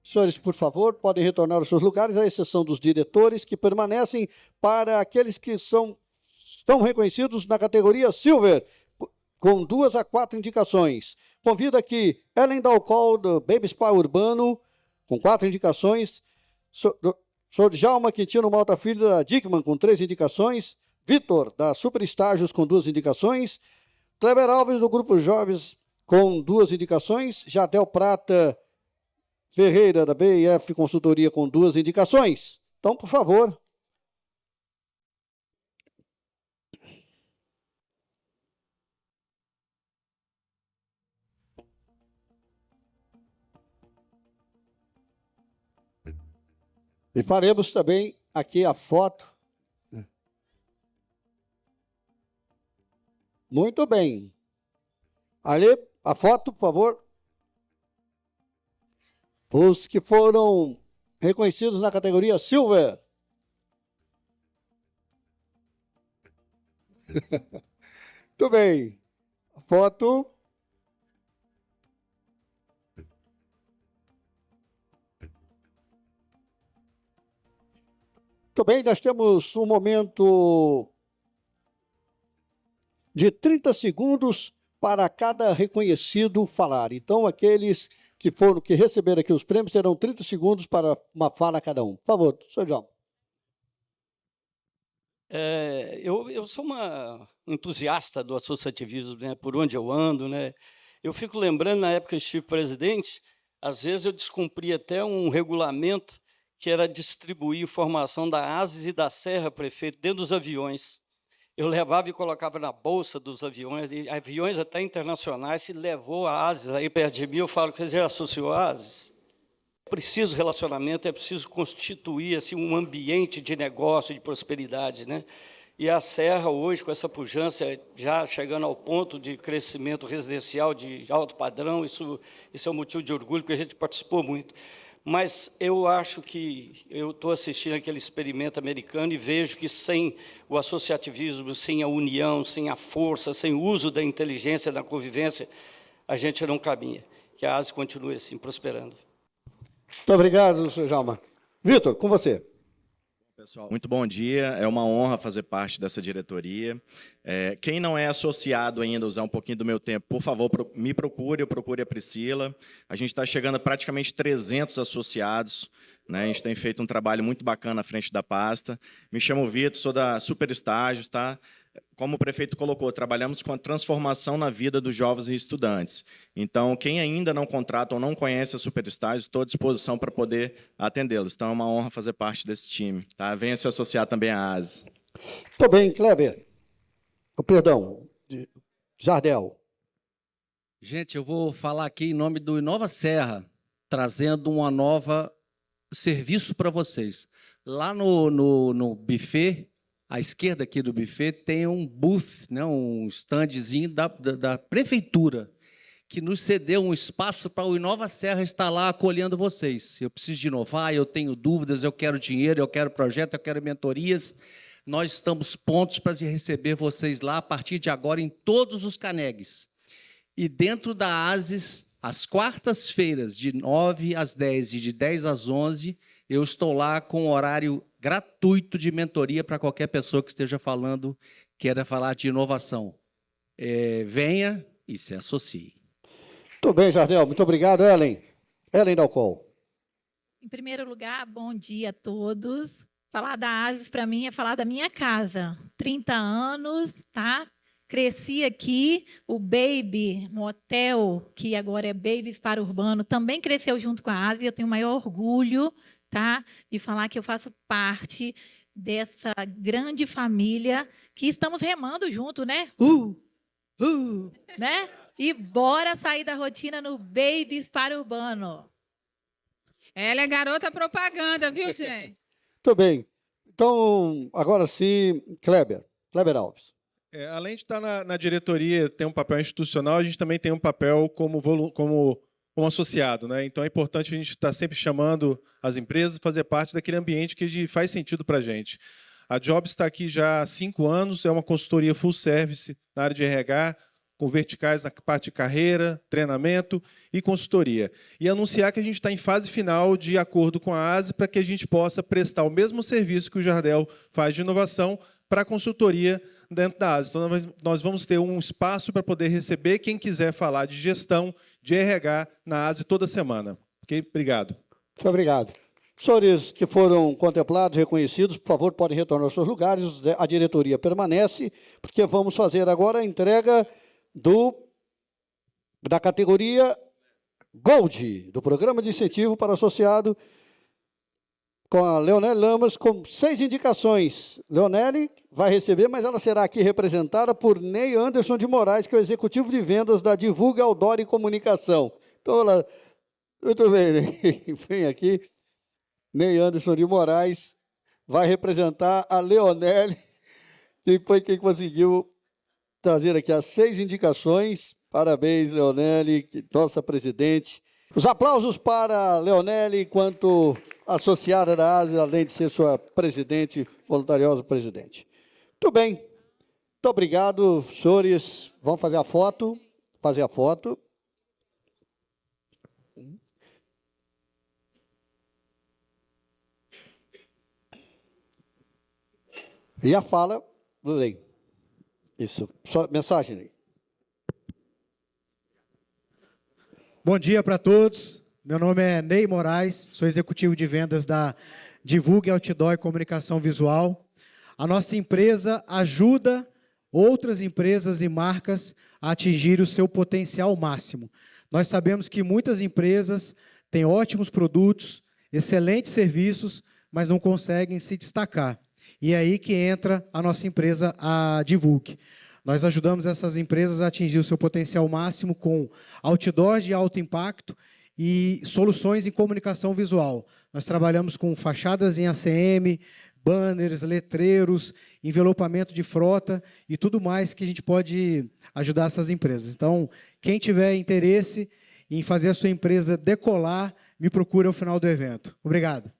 Senhores, por favor, podem retornar aos seus lugares, à exceção dos diretores, que permanecem, para aqueles que estão reconhecidos na categoria Silver, com 2 a 4 indicações. Convido aqui Ellen Dalcol, do Baby Spa Urbano, com 4 indicações. Sou Djalma Quintino Malta Filho, da Dickman, com 3 indicações. Vitor, da Super Estágios, com 2 indicações. Kleber Alves, do Grupo Jovens, com 2 indicações. Jadel Prata Ferreira, da BIF Consultoria, com 2 indicações. Então, por favor. E faremos também aqui a foto. Muito bem. Ali, a foto, por favor. Os que foram reconhecidos na categoria Silver. Muito bem. A foto. Muito bem, nós temos um momento de 30 segundos para cada reconhecido falar. Então, aqueles que receberam aqui os prêmios terão 30 segundos para uma fala a cada um. Por favor, senhor João. Eu sou um entusiasta do associativismo, né, por onde eu ando, né? Eu fico lembrando, na época que eu estive presidente, às vezes eu descumpria até um regulamento que era distribuir informação da ASIS e da Serra Prefeito dentro dos aviões. Eu levava e colocava na bolsa dos aviões, e aviões até internacionais, se levou a ASIS aí perto de mim, eu falo que você já associou a ASIS. É preciso relacionamento, é preciso constituir assim, um ambiente de negócio, de prosperidade, né? E a Serra, hoje, com essa pujança, já chegando ao ponto de crescimento residencial de alto padrão, isso é um motivo de orgulho, porque a gente participou muito. Mas eu acho que eu estou assistindo aquele experimento americano e vejo que sem o associativismo, sem a união, sem a força, sem o uso da inteligência, da convivência, a gente não caminha. Que a ASIS continue assim, prosperando. Muito obrigado, senhor Djalma. Vitor, com você. Pessoal, muito bom dia. É uma honra fazer parte dessa diretoria. Quem não é associado ainda, usar um pouquinho do meu tempo, por favor, me procure, eu procure a Priscila. A gente está chegando a praticamente 300 associados, né? A gente tem feito um trabalho muito bacana à frente da pasta. Me chamo Vitor, sou da Super Estágios, tá? Como o prefeito colocou, trabalhamos com a transformação na vida dos jovens e estudantes. Então, quem ainda não contrata ou não conhece a Super Estágios, estou à disposição para poder atendê-los. Então, é uma honra fazer parte desse time. Tá? Venha se associar também à ASIS. Muito bem, Kleber. Perdão, Jardel. Gente, eu vou falar aqui em nome do Inova Serra, trazendo uma nova serviço para vocês. Lá no buffet, à esquerda aqui do buffet, tem um booth, né, um standzinho da prefeitura, que nos cedeu um espaço para o Inova Serra estar lá acolhendo vocês. Eu preciso de inovar, eu tenho dúvidas, eu quero dinheiro, eu quero projeto, eu quero mentorias. Nós estamos prontos para receber vocês lá a partir de agora em todos os Canegs. E dentro da ASIS, às quartas-feiras, de 9 às 10 e de 10 às 11, eu estou lá com horário gratuito de mentoria para qualquer pessoa que esteja falando, queira falar de inovação. Venha e se associe. Muito bem, Jardel. Muito obrigado, Ellen. Ellen Dalcol. Em primeiro lugar, bom dia a todos. Falar da ASIS, para mim, é falar da minha casa. 30 anos, tá? Cresci aqui. O Baby, no hotel, que agora é Babies para Urbano, também cresceu junto com a ASIS. Eu tenho o maior orgulho, tá, de falar que eu faço parte dessa grande família que estamos remando junto, né? Né? E bora sair da rotina no Babies para Urbano. Ela é garota propaganda, viu, gente? Muito bem. Então, agora sim, Kleber Alves. Além de estar na diretoria, ter um papel institucional, a gente também tem um papel como associado, né? Então é importante a gente estar sempre chamando as empresas, fazer parte daquele ambiente que faz sentido para a gente. A Jobs está aqui já há 5 anos, é uma consultoria full service na área de RH, com verticais na parte de carreira, treinamento e consultoria. E anunciar que a gente está em fase final de acordo com a ASE para que a gente possa prestar o mesmo serviço que o Jardel faz de inovação para a consultoria dentro da ASE. Então, nós vamos ter um espaço para poder receber quem quiser falar de gestão, de RH na ASE toda semana. Ok? Obrigado. Muito obrigado. Senhores que foram contemplados, reconhecidos, por favor, podem retornar aos seus lugares. A diretoria permanece, porque vamos fazer agora a entrega da categoria Gold, do Programa de Incentivo para Associado, com a Leonelle Lamas, com 6 indicações. Leonelle vai receber, mas ela será aqui representada por Ney Anderson de Moraes, que é o executivo de vendas da Divulga Outdoor e Comunicação. Então, ela... Muito bem, Ney. Vem aqui. Ney Anderson de Moraes vai representar a Leonelle, que foi quem conseguiu trazer aqui as 6 indicações. Parabéns, Leonelle, nossa presidente. Os aplausos para a Leonelle enquanto associada da ASE, além de ser sua presidente, voluntariosa presidente. Muito bem. Muito obrigado, senhores. Vamos fazer a foto. E a fala do Ney. Isso. Só mensagem, Ney. Bom dia para todos. Meu nome é Ney Moraes, sou executivo de vendas da Divulga Outdoor e Comunicação Visual. A nossa empresa ajuda outras empresas e marcas a atingir o seu potencial máximo. Nós sabemos que muitas empresas têm ótimos produtos, excelentes serviços, mas não conseguem se destacar. E é aí que entra a nossa empresa, a Divulga. Nós ajudamos essas empresas a atingir o seu potencial máximo com outdoor de alto impacto e soluções em comunicação visual. Nós trabalhamos com fachadas em ACM, banners, letreiros, envelopamento de frota e tudo mais que a gente pode ajudar essas empresas. Então, quem tiver interesse em fazer a sua empresa decolar, me procura ao final do evento. Obrigado.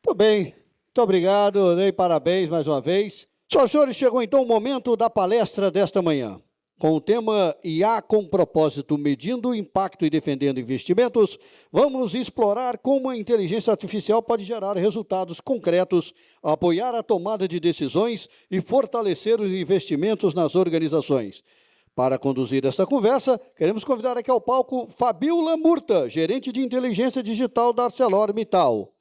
Muito bem. Muito obrigado, Ney. Parabéns mais uma vez. Senhoras, chegou então o momento da palestra desta manhã, com o tema IA com propósito, medindo o impacto e defendendo investimentos. Vamos explorar como a inteligência artificial pode gerar resultados concretos, apoiar a tomada de decisões e fortalecer os investimentos nas organizações. Para conduzir esta conversa, queremos convidar aqui ao palco Fabiola Murta, gerente de inteligência digital da ArcelorMittal.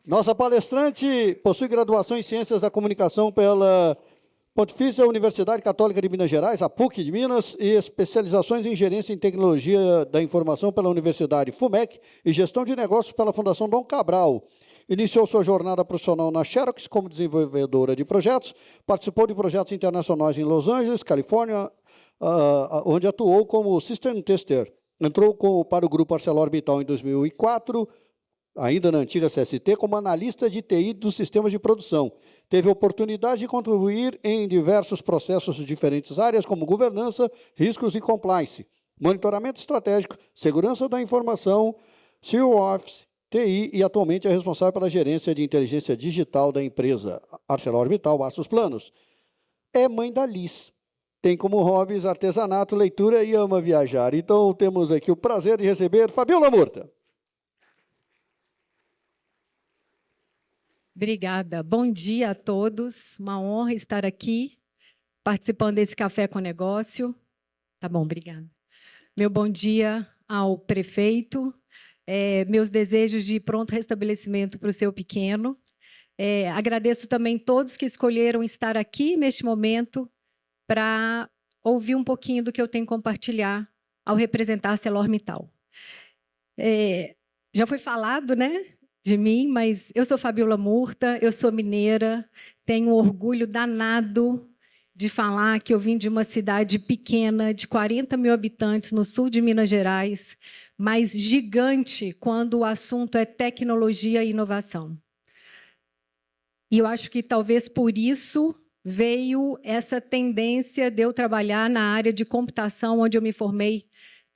Nossa palestrante possui graduação em Ciências da Comunicação pela Pontifícia Universidade Católica de Minas Gerais, a PUC de Minas, e especializações em Gerência em Tecnologia da Informação pela Universidade FUMEC e Gestão de Negócios pela Fundação Dom Cabral. Iniciou sua jornada profissional na Xerox como desenvolvedora de projetos, participou de projetos internacionais em Los Angeles, Califórnia, onde atuou como System Tester. Entrou para o Grupo ArcelorMittal em 2004, ainda na antiga CST, como analista de TI dos sistemas de produção. Teve a oportunidade de contribuir em diversos processos de diferentes áreas, como governança, riscos e compliance, monitoramento estratégico, segurança da informação, CEO Office, TI, e atualmente é responsável pela gerência de inteligência digital da empresa ArcelorMittal Aços Planos. É mãe da Liz. Tem como hobbies artesanato, leitura e ama viajar. Então, temos aqui o prazer de receber Fabiola Murta. Obrigada. Bom dia a todos. Uma honra estar aqui, participando desse Café com Negócio. Tá bom, obrigada. Meu bom dia ao prefeito. Meus desejos de pronto restabelecimento para o seu pequeno. Agradeço também todos que escolheram estar aqui neste momento para ouvir um pouquinho do que eu tenho que compartilhar ao representar a ArcelorMittal. Já foi falado, né, de mim, mas eu sou Fabiola Murta, eu sou mineira, tenho orgulho danado de falar que eu vim de uma cidade pequena, de 40 mil habitantes, no sul de Minas Gerais, mas gigante quando o assunto é tecnologia e inovação. E eu acho que talvez por isso veio essa tendência de eu trabalhar na área de computação, onde eu me formei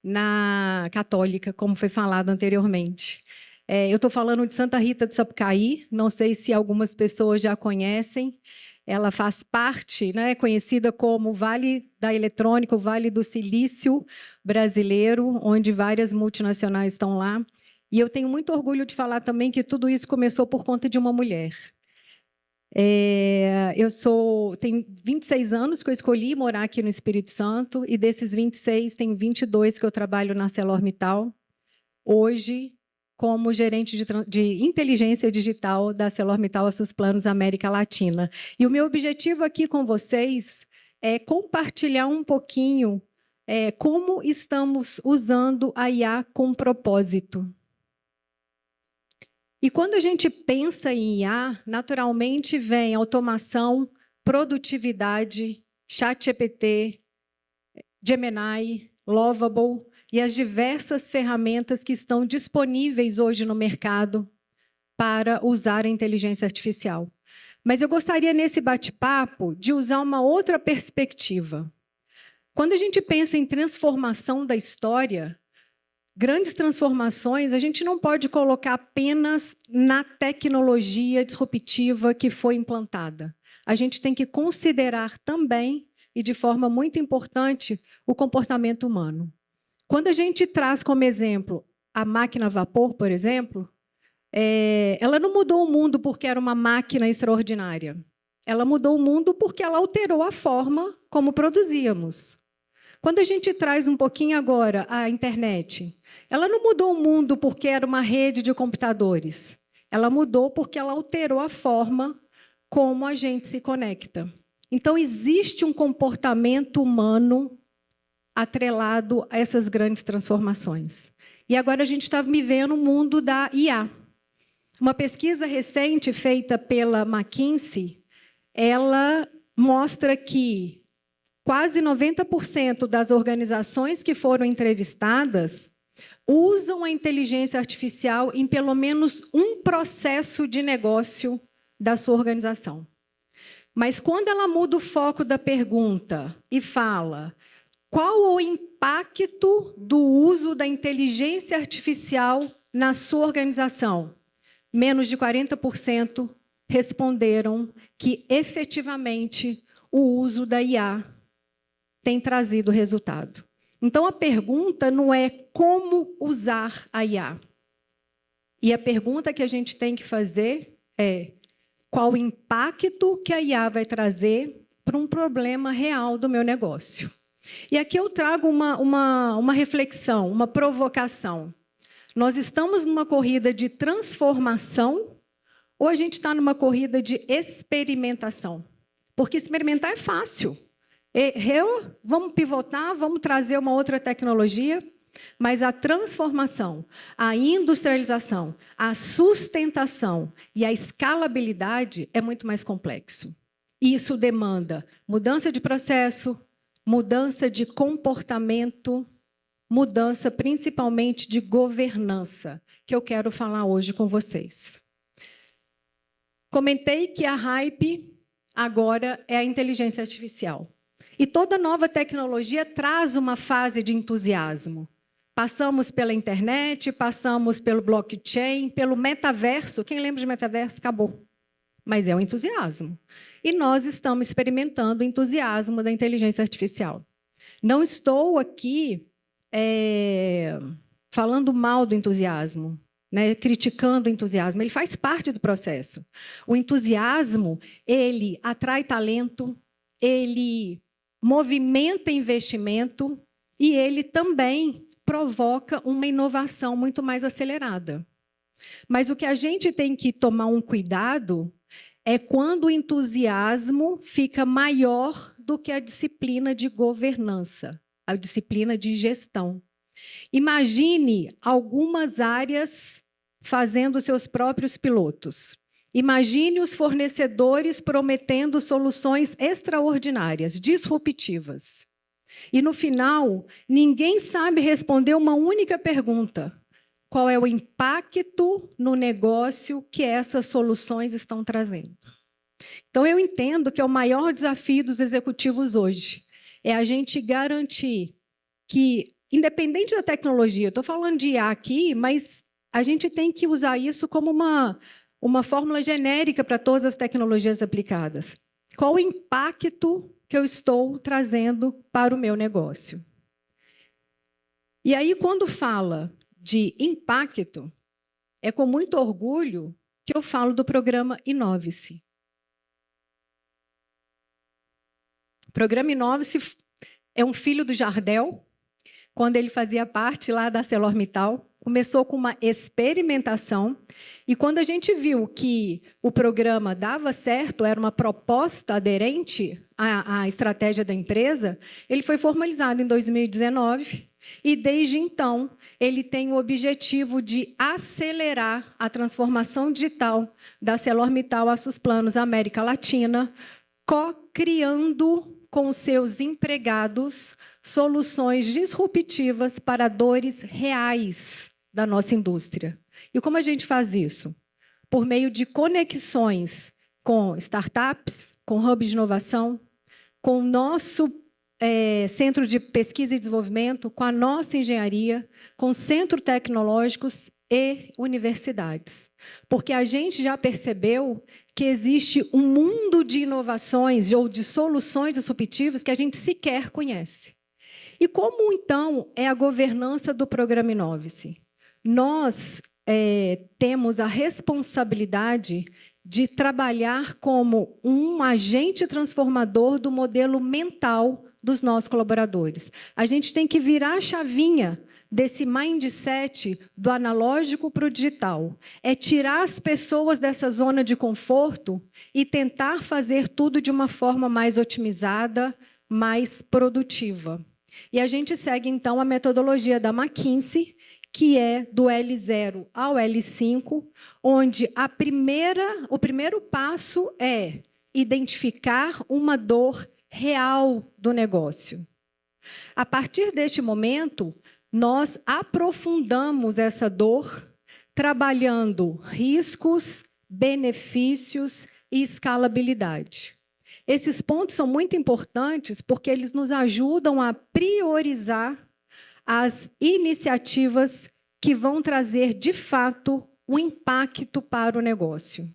na Católica, como foi falado anteriormente. Eu estou falando de Santa Rita do Sapucaí, não sei se algumas pessoas já conhecem. Ela faz parte, né, conhecida como Vale da Eletrônica, o Vale do Silício brasileiro, onde várias multinacionais estão lá. E eu tenho muito orgulho de falar também que tudo isso começou por conta de uma mulher. Tenho 26 anos que eu escolhi morar aqui no Espírito Santo, e desses 26, tenho 22 que eu trabalho na ArcelorMittal. Hoje, como gerente de inteligência digital da ArcelorMittal Aços Planos América Latina. E o meu objetivo aqui com vocês é compartilhar um pouquinho como estamos usando a IA com propósito. E quando a gente pensa em IA, naturalmente vem automação, produtividade, ChatGPT, Gemini, Lovable, e as diversas ferramentas que estão disponíveis hoje no mercado para usar a inteligência artificial. Mas eu gostaria, nesse bate-papo, de usar uma outra perspectiva. Quando a gente pensa em transformação da história, grandes transformações, a gente não pode colocar apenas na tecnologia disruptiva que foi implantada. A gente tem que considerar também, e de forma muito importante, o comportamento humano. Quando a gente traz como exemplo a máquina a vapor, por exemplo, ela não mudou o mundo porque era uma máquina extraordinária. Ela mudou o mundo porque ela alterou a forma como produzíamos. Quando a gente traz um pouquinho agora a internet, ela não mudou o mundo porque era uma rede de computadores. Ela mudou porque ela alterou a forma como a gente se conecta. Então, existe um comportamento humano atrelado a essas grandes transformações. E agora a gente está vivendo o mundo da IA. Uma pesquisa recente feita pela McKinsey, ela mostra que quase 90% das organizações que foram entrevistadas usam a inteligência artificial em pelo menos um processo de negócio da sua organização. Mas quando ela muda o foco da pergunta e fala: qual o impacto do uso da inteligência artificial na sua organização? Menos de 40% responderam que, efetivamente, o uso da IA tem trazido resultado. Então, a pergunta não é como usar a IA. E a pergunta que a gente tem que fazer é: qual o impacto que a IA vai trazer para um problema real do meu negócio? E aqui eu trago uma reflexão, uma provocação. Nós estamos numa corrida de transformação ou a gente está numa corrida de experimentação? Porque experimentar é fácil. Vamos pivotar, vamos trazer uma outra tecnologia, mas a transformação, a industrialização, a sustentação e a escalabilidade é muito mais complexo. Isso demanda mudança de processo, mudança de comportamento, mudança principalmente de governança, que eu quero falar hoje com vocês. Comentei que a hype agora é a inteligência artificial. E toda nova tecnologia traz uma fase de entusiasmo. Passamos pela internet, passamos pelo blockchain, pelo metaverso. Quem lembra de metaverso? Acabou. Mas é o entusiasmo. E nós estamos experimentando o entusiasmo da inteligência artificial. Não estou aqui falando mal do entusiasmo, né, criticando o entusiasmo. Ele faz parte do processo. O entusiasmo, ele atrai talento, ele movimenta investimento e ele também provoca uma inovação muito mais acelerada. Mas o que a gente tem que tomar um cuidado é quando o entusiasmo fica maior do que a disciplina de governança, a disciplina de gestão. Imagine algumas áreas fazendo seus próprios pilotos. Imagine os fornecedores prometendo soluções extraordinárias, disruptivas. E, no final, ninguém sabe responder uma única pergunta: qual é o impacto no negócio que essas soluções estão trazendo? Então, eu entendo que é o maior desafio dos executivos hoje, é a gente garantir que, independente da tecnologia, estou falando de IA aqui, mas a gente tem que usar isso como uma fórmula genérica para todas as tecnologias aplicadas. Qual o impacto que eu estou trazendo para o meu negócio? E aí, quando fala de impacto, é com muito orgulho que eu falo do programa Inove-se. O programa Inove-se é um filho do Jardel, quando ele fazia parte lá da ArcelorMittal. Começou com uma experimentação, e quando a gente viu que o programa dava certo, era uma proposta aderente à estratégia da empresa, ele foi formalizado em 2019, e desde então ele tem o objetivo de acelerar a transformação digital da ArcelorMittal a Susplanos América Latina, co-criando com seus empregados soluções disruptivas para dores reais da nossa indústria. E como a gente faz isso? Por meio de conexões com startups, com hubs de inovação, com o nosso centro de pesquisa e desenvolvimento, com a nossa engenharia, com centros tecnológicos e universidades. Porque a gente já percebeu que existe um mundo de inovações ou de soluções disruptivas que a gente sequer conhece. E como, então, é a governança do programa Inove-se? Nós temos a responsabilidade de trabalhar como um agente transformador do modelo mental dos nossos colaboradores. A gente tem que virar a chavinha desse mindset do analógico para o digital. É tirar as pessoas dessa zona de conforto e tentar fazer tudo de uma forma mais otimizada, mais produtiva. E a gente segue, então, a metodologia da McKinsey, que é do L0 ao L5, onde o primeiro passo é identificar uma dor real do negócio. A partir deste momento, nós aprofundamos essa dor, trabalhando riscos, benefícios e escalabilidade. Esses pontos são muito importantes porque eles nos ajudam a priorizar as iniciativas que vão trazer, de fato, um impacto para o negócio.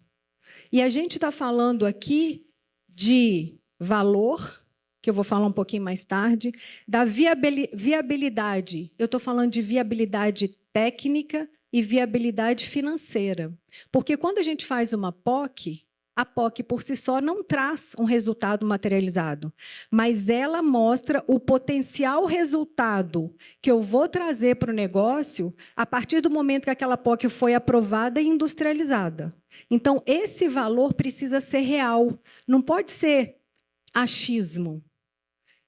E a gente está falando aqui de valor, que eu vou falar um pouquinho mais tarde, da viabilidade. Eu estou falando de viabilidade técnica e viabilidade financeira. Porque quando a gente faz uma POC, a POC por si só não traz um resultado materializado, mas ela mostra o potencial resultado que eu vou trazer para o negócio a partir do momento que aquela POC foi aprovada e industrializada. Então, esse valor precisa ser real, não pode ser achismo.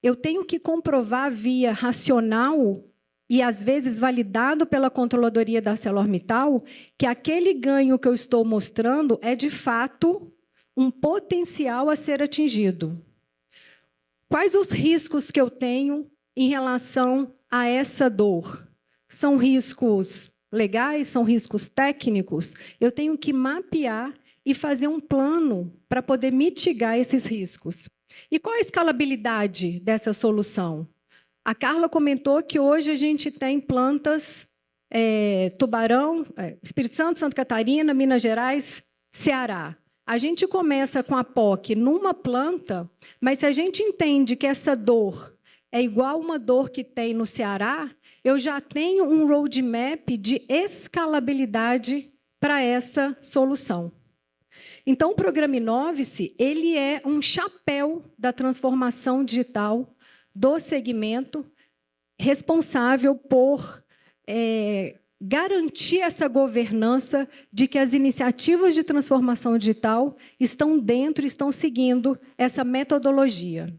Eu tenho que comprovar via racional e, às vezes, validado pela controladoria da ArcelorMittal, que aquele ganho que eu estou mostrando é, de fato, um potencial a ser atingido. Quais os riscos que eu tenho em relação a essa dor? São riscos legais, são riscos técnicos? Eu tenho que mapear e fazer um plano para poder mitigar esses riscos. E qual a escalabilidade dessa solução? A Carla comentou que hoje a gente tem plantas Tubarão, Espírito Santo, Santa Catarina, Minas Gerais, Ceará. A gente começa com a POC numa planta, mas se a gente entende que essa dor é igual uma dor que tem no Ceará, eu já tenho um roadmap de escalabilidade para essa solução. Então, o programa Inove-se, ele é um chapéu da transformação digital do segmento, responsável por garantir essa governança de que as iniciativas de transformação digital estão dentro, estão seguindo essa metodologia.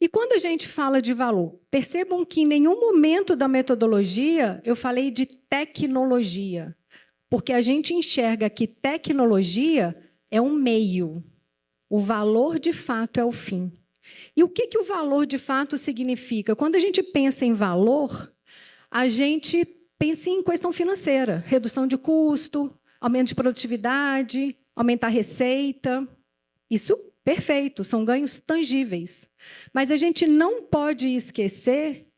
E quando a gente fala de valor, percebam que em nenhum momento da metodologia eu falei de tecnologia, porque a gente enxerga que tecnologia é um meio, o valor de fato é o fim. E o que o valor de fato significa? Quando a gente pensa em valor, a gente pensa em questão financeira, redução de custo, aumento de produtividade, aumentar a receita. Isso, perfeito, são ganhos tangíveis. Mas a gente não pode esquecer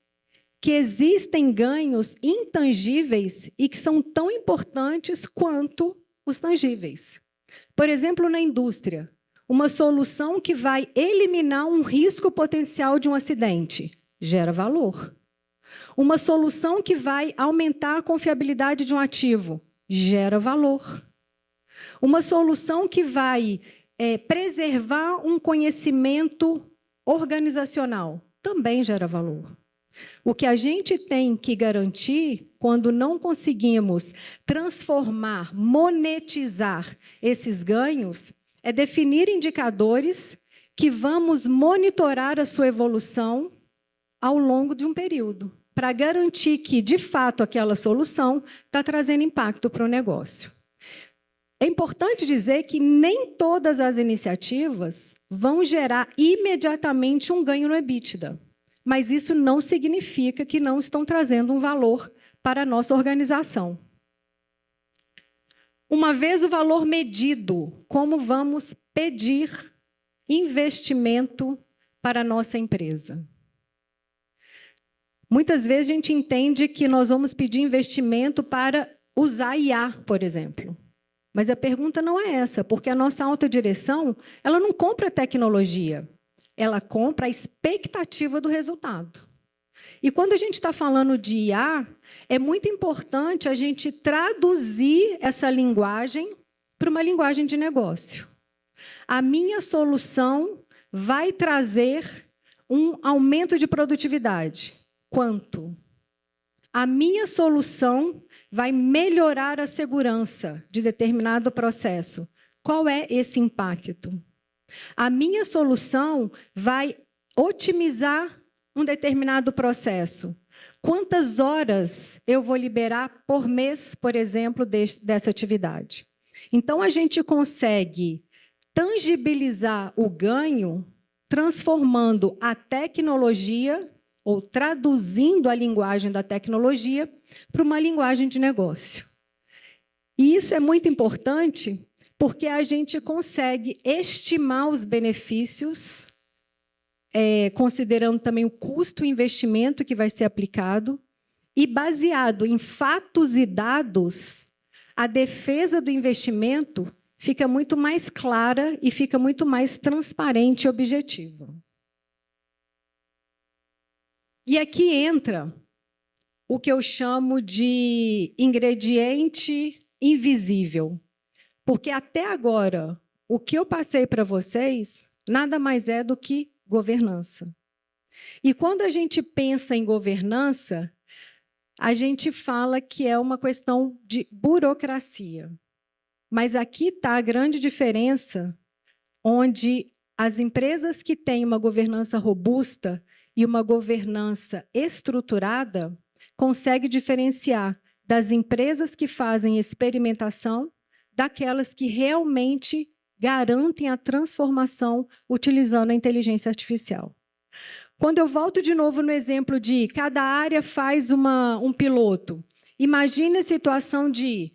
que existem ganhos intangíveis e que são tão importantes quanto os tangíveis. Por exemplo, na indústria, uma solução que vai eliminar um risco potencial de um acidente gera valor. Uma solução que vai aumentar a confiabilidade de um ativo gera valor. Uma solução que vai preservar um conhecimento organizacional também gera valor. O que a gente tem que garantir, quando não conseguimos transformar, monetizar esses ganhos, é definir indicadores que vamos monitorar a sua evolução ao longo de um período, para garantir que, de fato, aquela solução está trazendo impacto para o negócio. É importante dizer que nem todas as iniciativas vão gerar imediatamente um ganho no EBITDA, mas isso não significa que não estão trazendo um valor para a nossa organização. Uma vez o valor medido, como vamos pedir investimento para a nossa empresa? Muitas vezes a gente entende que nós vamos pedir investimento para usar IA, por exemplo. Mas a pergunta não é essa, porque a nossa alta direção, ela não compra tecnologia, ela compra a expectativa do resultado. E quando a gente está falando de IA, é muito importante a gente traduzir essa linguagem para uma linguagem de negócio. A minha solução vai trazer um aumento de produtividade. Quanto? A minha solução vai melhorar a segurança de determinado processo. Qual é esse impacto? A minha solução vai otimizar um determinado processo. Quantas horas eu vou liberar por mês, por exemplo, dessa atividade? Então, a gente consegue tangibilizar o ganho transformando a tecnologia ou traduzindo a linguagem da tecnologia para uma linguagem de negócio. E isso é muito importante porque a gente consegue estimar os benefícios, considerando também o custo e investimento que vai ser aplicado, e baseado em fatos e dados, a defesa do investimento fica muito mais clara e fica muito mais transparente e objetiva. E aqui entra o que eu chamo de ingrediente invisível. Porque até agora, o que eu passei para vocês nada mais é do que governança. E quando a gente pensa em governança, a gente fala que é uma questão de burocracia. Mas aqui está a grande diferença, onde as empresas que têm uma governança robusta e uma governança estruturada conseguem diferenciar das empresas que fazem experimentação daquelas que realmente garantem a transformação utilizando a inteligência artificial. Quando eu volto de novo no exemplo de cada área faz um piloto, imagine a situação de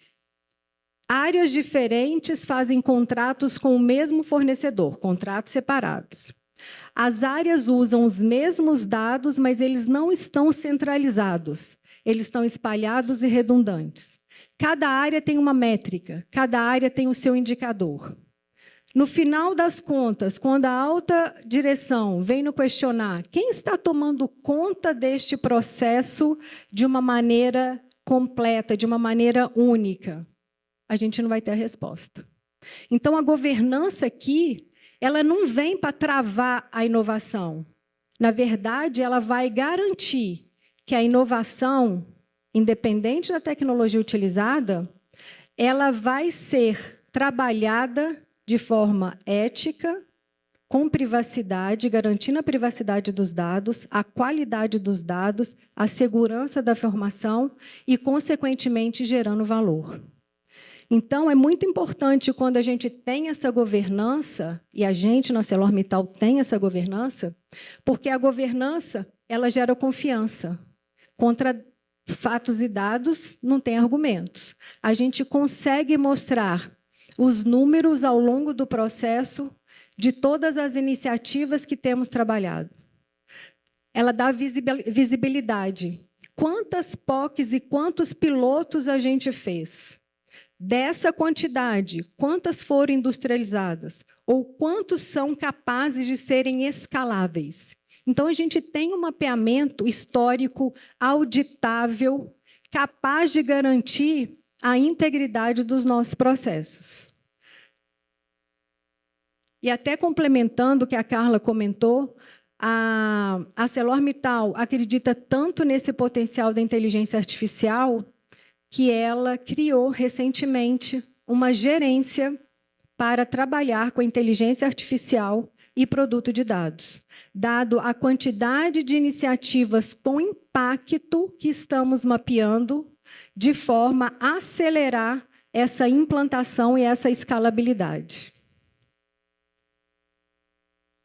áreas diferentes fazem contratos com o mesmo fornecedor, contratos separados. As áreas usam os mesmos dados, mas eles não estão centralizados. Eles estão espalhados e redundantes. Cada área tem uma métrica, cada área tem o seu indicador. No final das contas, quando a alta direção vem no questionar quem está tomando conta deste processo de uma maneira completa, de uma maneira única, a gente não vai ter a resposta. Então, a governança aqui, ela não vem para travar a inovação. Na verdade, ela vai garantir que a inovação, independente da tecnologia utilizada, ela vai ser trabalhada de forma ética, com privacidade, garantindo a privacidade dos dados, a qualidade dos dados, a segurança da informação e, consequentemente, gerando valor. Então, é muito importante quando a gente tem essa governança, e a gente, na ArcelorMittal, tem essa governança, porque a governança ela gera confiança. Contra fatos e dados, não tem argumentos. A gente consegue mostrar os números ao longo do processo de todas as iniciativas que temos trabalhado. Ela dá visibilidade. Quantas POCs e quantos pilotos a gente fez? Dessa quantidade, quantas foram industrializadas? Ou quantos são capazes de serem escaláveis? Então, a gente tem um mapeamento histórico, auditável, capaz de garantir a integridade dos nossos processos. E até complementando o que a Carla comentou, a ArcelorMittal acredita tanto nesse potencial da inteligência artificial que ela criou recentemente uma gerência para trabalhar com a inteligência artificial e produto de dados, dado a quantidade de iniciativas com impacto que estamos mapeando, de forma a acelerar essa implantação e essa escalabilidade.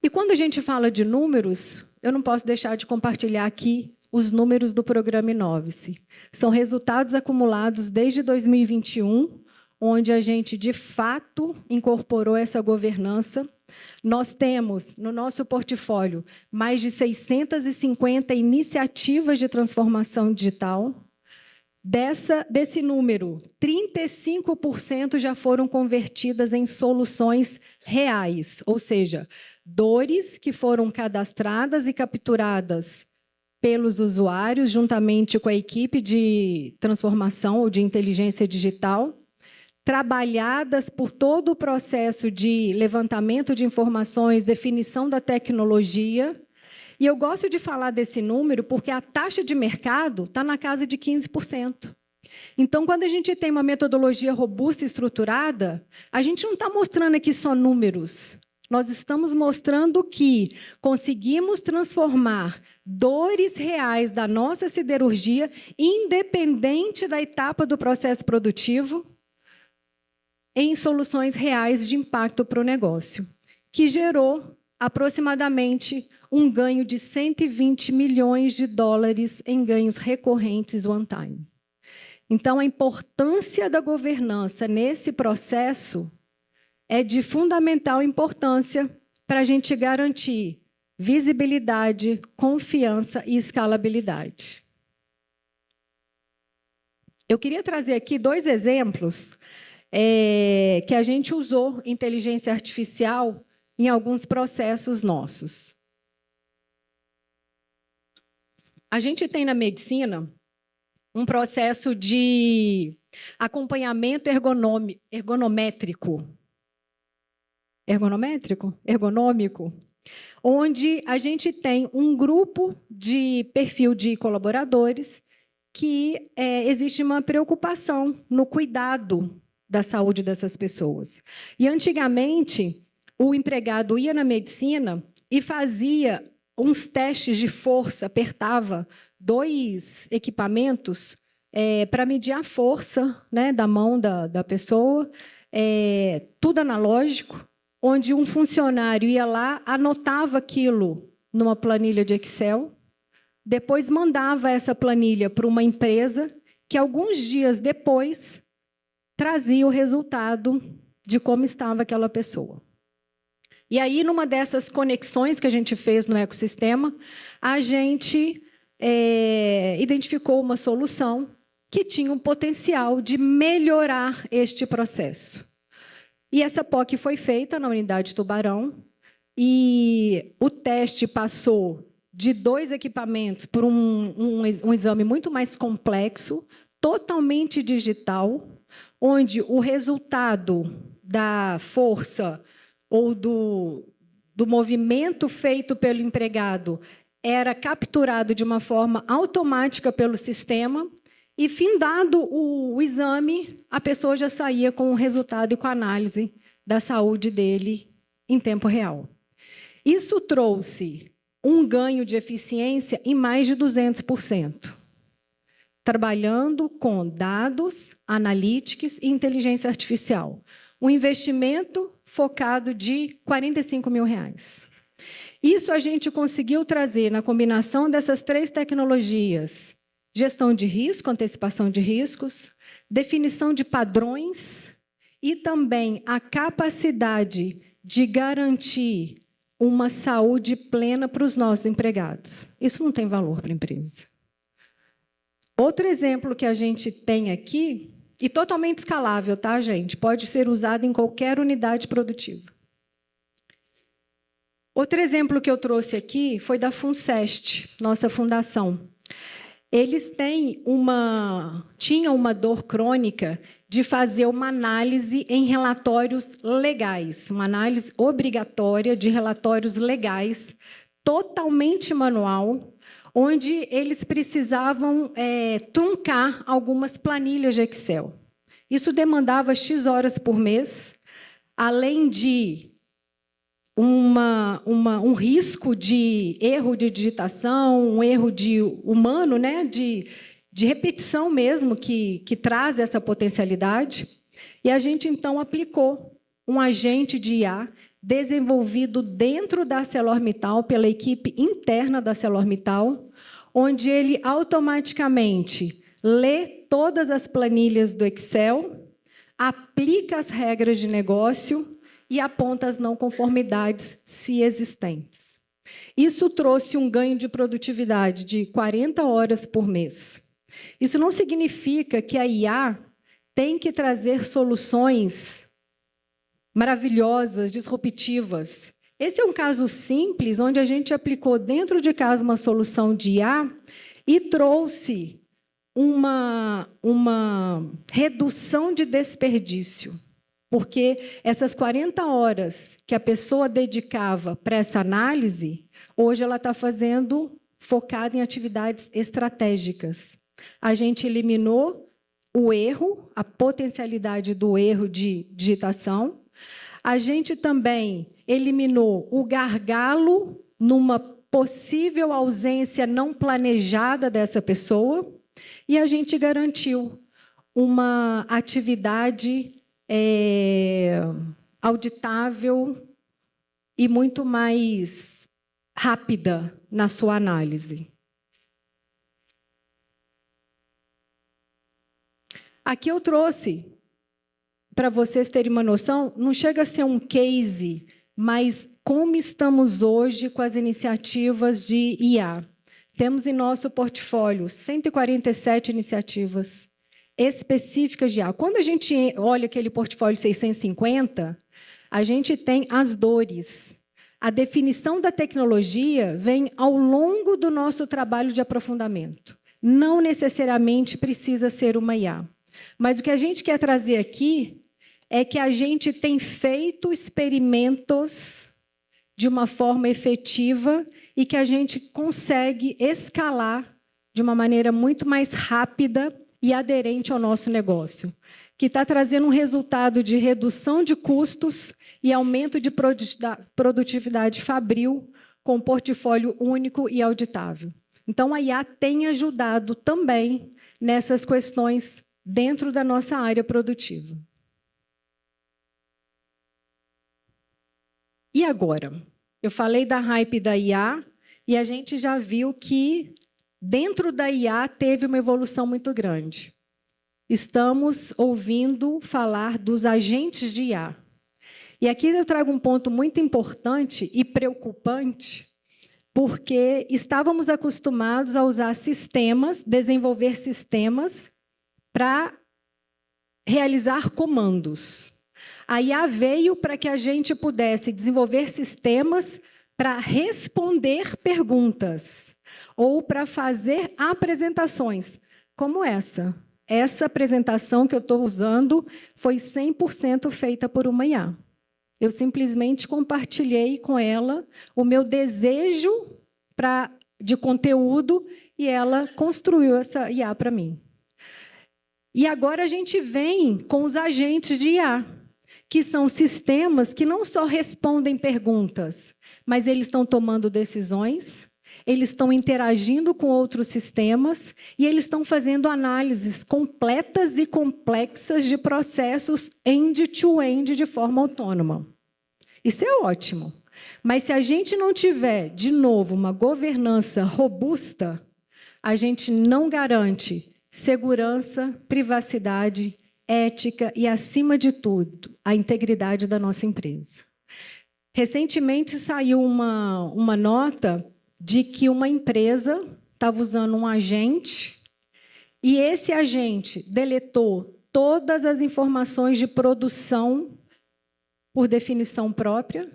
E quando a gente fala de números, eu não posso deixar de compartilhar aqui os números do programa Inove-se. São resultados acumulados desde 2021, onde a gente, de fato, incorporou essa governança. Nós temos, no nosso portfólio, mais de 650 iniciativas de transformação digital. Desse número, 35% já foram convertidas em soluções reais, ou seja, dores que foram cadastradas e capturadas pelos usuários, juntamente com a equipe de transformação ou de inteligência digital, trabalhadas por todo o processo de levantamento de informações, definição da tecnologia. E eu gosto de falar desse número porque a taxa de mercado está na casa de 15%. Então, quando a gente tem uma metodologia robusta e estruturada, a gente não está mostrando aqui só números. Nós estamos mostrando que conseguimos transformar dores reais da nossa siderurgia, independente da etapa do processo produtivo, em soluções reais de impacto para o negócio, que gerou aproximadamente um ganho de 120 milhões de dólares em ganhos recorrentes one time. Então, a importância da governança nesse processo é de fundamental importância para a gente garantir visibilidade, confiança e escalabilidade. Eu queria trazer aqui 2 exemplos que a gente usou inteligência artificial em alguns processos nossos. A gente tem na medicina um processo de acompanhamento ergonômico, onde a gente tem um grupo de perfil de colaboradores que existe uma preocupação no cuidado da saúde dessas pessoas. E, antigamente, o empregado ia na medicina e fazia uns testes de força, apertava 2 equipamentos para medir a força, né, da mão da pessoa, tudo analógico, onde um funcionário ia lá, anotava aquilo numa planilha de Excel, depois mandava essa planilha para uma empresa que, alguns dias depois, trazia o resultado de como estava aquela pessoa. E aí, numa dessas conexões que a gente fez no ecossistema, a gente identificou uma solução que tinha um potencial de melhorar este processo. E essa POC foi feita na unidade Tubarão, e o teste passou de 2 equipamentos por um exame muito mais complexo, totalmente digital, onde o resultado da força ou do movimento feito pelo empregado era capturado de uma forma automática pelo sistema, e, findado o exame, a pessoa já saía com o resultado e com a análise da saúde dele em tempo real. Isso trouxe um ganho de eficiência em mais de 200%, trabalhando com dados, analytics e inteligência artificial. Um investimento focado de R$45 mil. Isso a gente conseguiu trazer na combinação dessas 3 tecnologias: gestão de risco, antecipação de riscos, definição de padrões e também a capacidade de garantir uma saúde plena para os nossos empregados. Isso não tem valor para a empresa. Outro exemplo que a gente tem aqui, e totalmente escalável, tá, gente? Pode ser usado em qualquer unidade produtiva. Outro exemplo que eu trouxe aqui foi da FUNCEST, nossa fundação. Eles tinham uma dor crônica de fazer uma análise em relatórios legais, uma análise obrigatória de relatórios legais, totalmente manual, onde eles precisavam truncar algumas planilhas de Excel. Isso demandava X horas por mês, além de um risco de erro de digitação, um erro humano, né, de repetição mesmo, que traz essa potencialidade. E a gente, então, aplicou um agente de IA desenvolvido dentro da ArcelorMittal, pela equipe interna da ArcelorMittal, onde ele automaticamente lê todas as planilhas do Excel, aplica as regras de negócio e aponta as não conformidades, se existentes. Isso trouxe um ganho de produtividade de 40 horas por mês. Isso não significa que a IA tem que trazer soluções maravilhosas, disruptivas. Esse é um caso simples, onde a gente aplicou dentro de casa uma solução de IA e trouxe uma redução de desperdício. Porque essas 40 horas que a pessoa dedicava para essa análise, hoje ela está focada em atividades estratégicas. A gente eliminou o erro, a potencialidade do erro de digitação. A gente também eliminou o gargalo numa possível ausência não planejada dessa pessoa, e a gente garantiu uma atividade auditável e muito mais rápida na sua análise. Aqui eu trouxe, para vocês terem uma noção, não chega a ser um case, mas como estamos hoje com as iniciativas de IA. Temos em nosso portfólio 147 iniciativas específicas de IA. Quando a gente olha aquele portfólio 650, a gente tem as dores. A definição da tecnologia vem ao longo do nosso trabalho de aprofundamento. Não necessariamente precisa ser uma IA. Mas o que a gente quer trazer aqui é que a gente tem feito experimentos de uma forma efetiva e que a gente consegue escalar de uma maneira muito mais rápida e aderente ao nosso negócio, que está trazendo um resultado de redução de custos e aumento de produtividade fabril com portfólio único e auditável. Então, a IA tem ajudado também nessas questões dentro da nossa área produtiva. E agora? Eu falei da hype da IA e a gente já viu que, dentro da IA, teve uma evolução muito grande. Estamos ouvindo falar dos agentes de IA. E aqui eu trago um ponto muito importante e preocupante, porque estávamos acostumados a usar sistemas, desenvolver sistemas para realizar comandos. A IA veio para que a gente pudesse desenvolver sistemas para responder perguntas ou para fazer apresentações, como essa. Essa apresentação que eu estou usando foi 100% feita por uma IA. Eu simplesmente compartilhei com ela o meu desejo de conteúdo e ela construiu essa IA para mim. E agora a gente vem com os agentes de IA, que são sistemas que não só respondem perguntas, mas eles estão tomando decisões, eles estão interagindo com outros sistemas e eles estão fazendo análises completas e complexas de processos end-to-end de forma autônoma. Isso é ótimo. Mas se a gente não tiver, de novo, uma governança robusta, a gente não garante segurança, privacidade, ética e, acima de tudo, a integridade da nossa empresa. Recentemente saiu uma nota de que uma empresa estava usando um agente e esse agente deletou todas as informações de produção por definição própria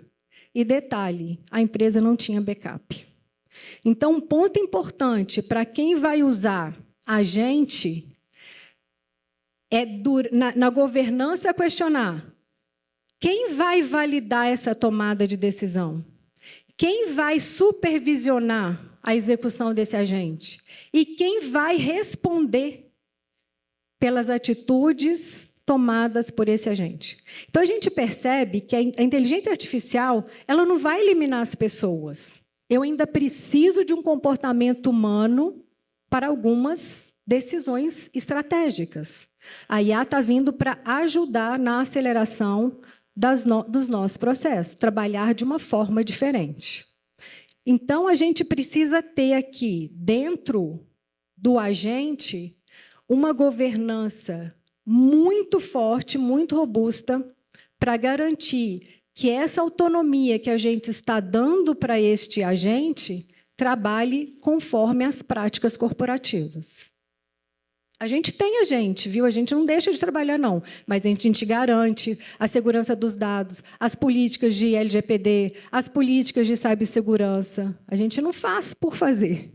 e, detalhe, a empresa não tinha backup. Então, um ponto importante para quem vai usar agente é, na governança, questionar quem vai validar essa tomada de decisão? Quem vai supervisionar a execução desse agente? E quem vai responder pelas atitudes tomadas por esse agente? Então, a gente percebe que a inteligência artificial ela não vai eliminar as pessoas. Eu ainda preciso de um comportamento humano para algumas decisões estratégicas. A IA está vindo para ajudar na aceleração dos nossos processos, trabalhar de uma forma diferente. Então, a gente precisa ter aqui, dentro do agente, uma governança muito forte, muito robusta, para garantir que essa autonomia que a gente está dando para este agente trabalhe conforme as práticas corporativas. A gente tem agente, viu? A gente não deixa de trabalhar, não. Mas a gente garante a segurança dos dados, as políticas de LGPD, as políticas de cibersegurança. A gente não faz por fazer.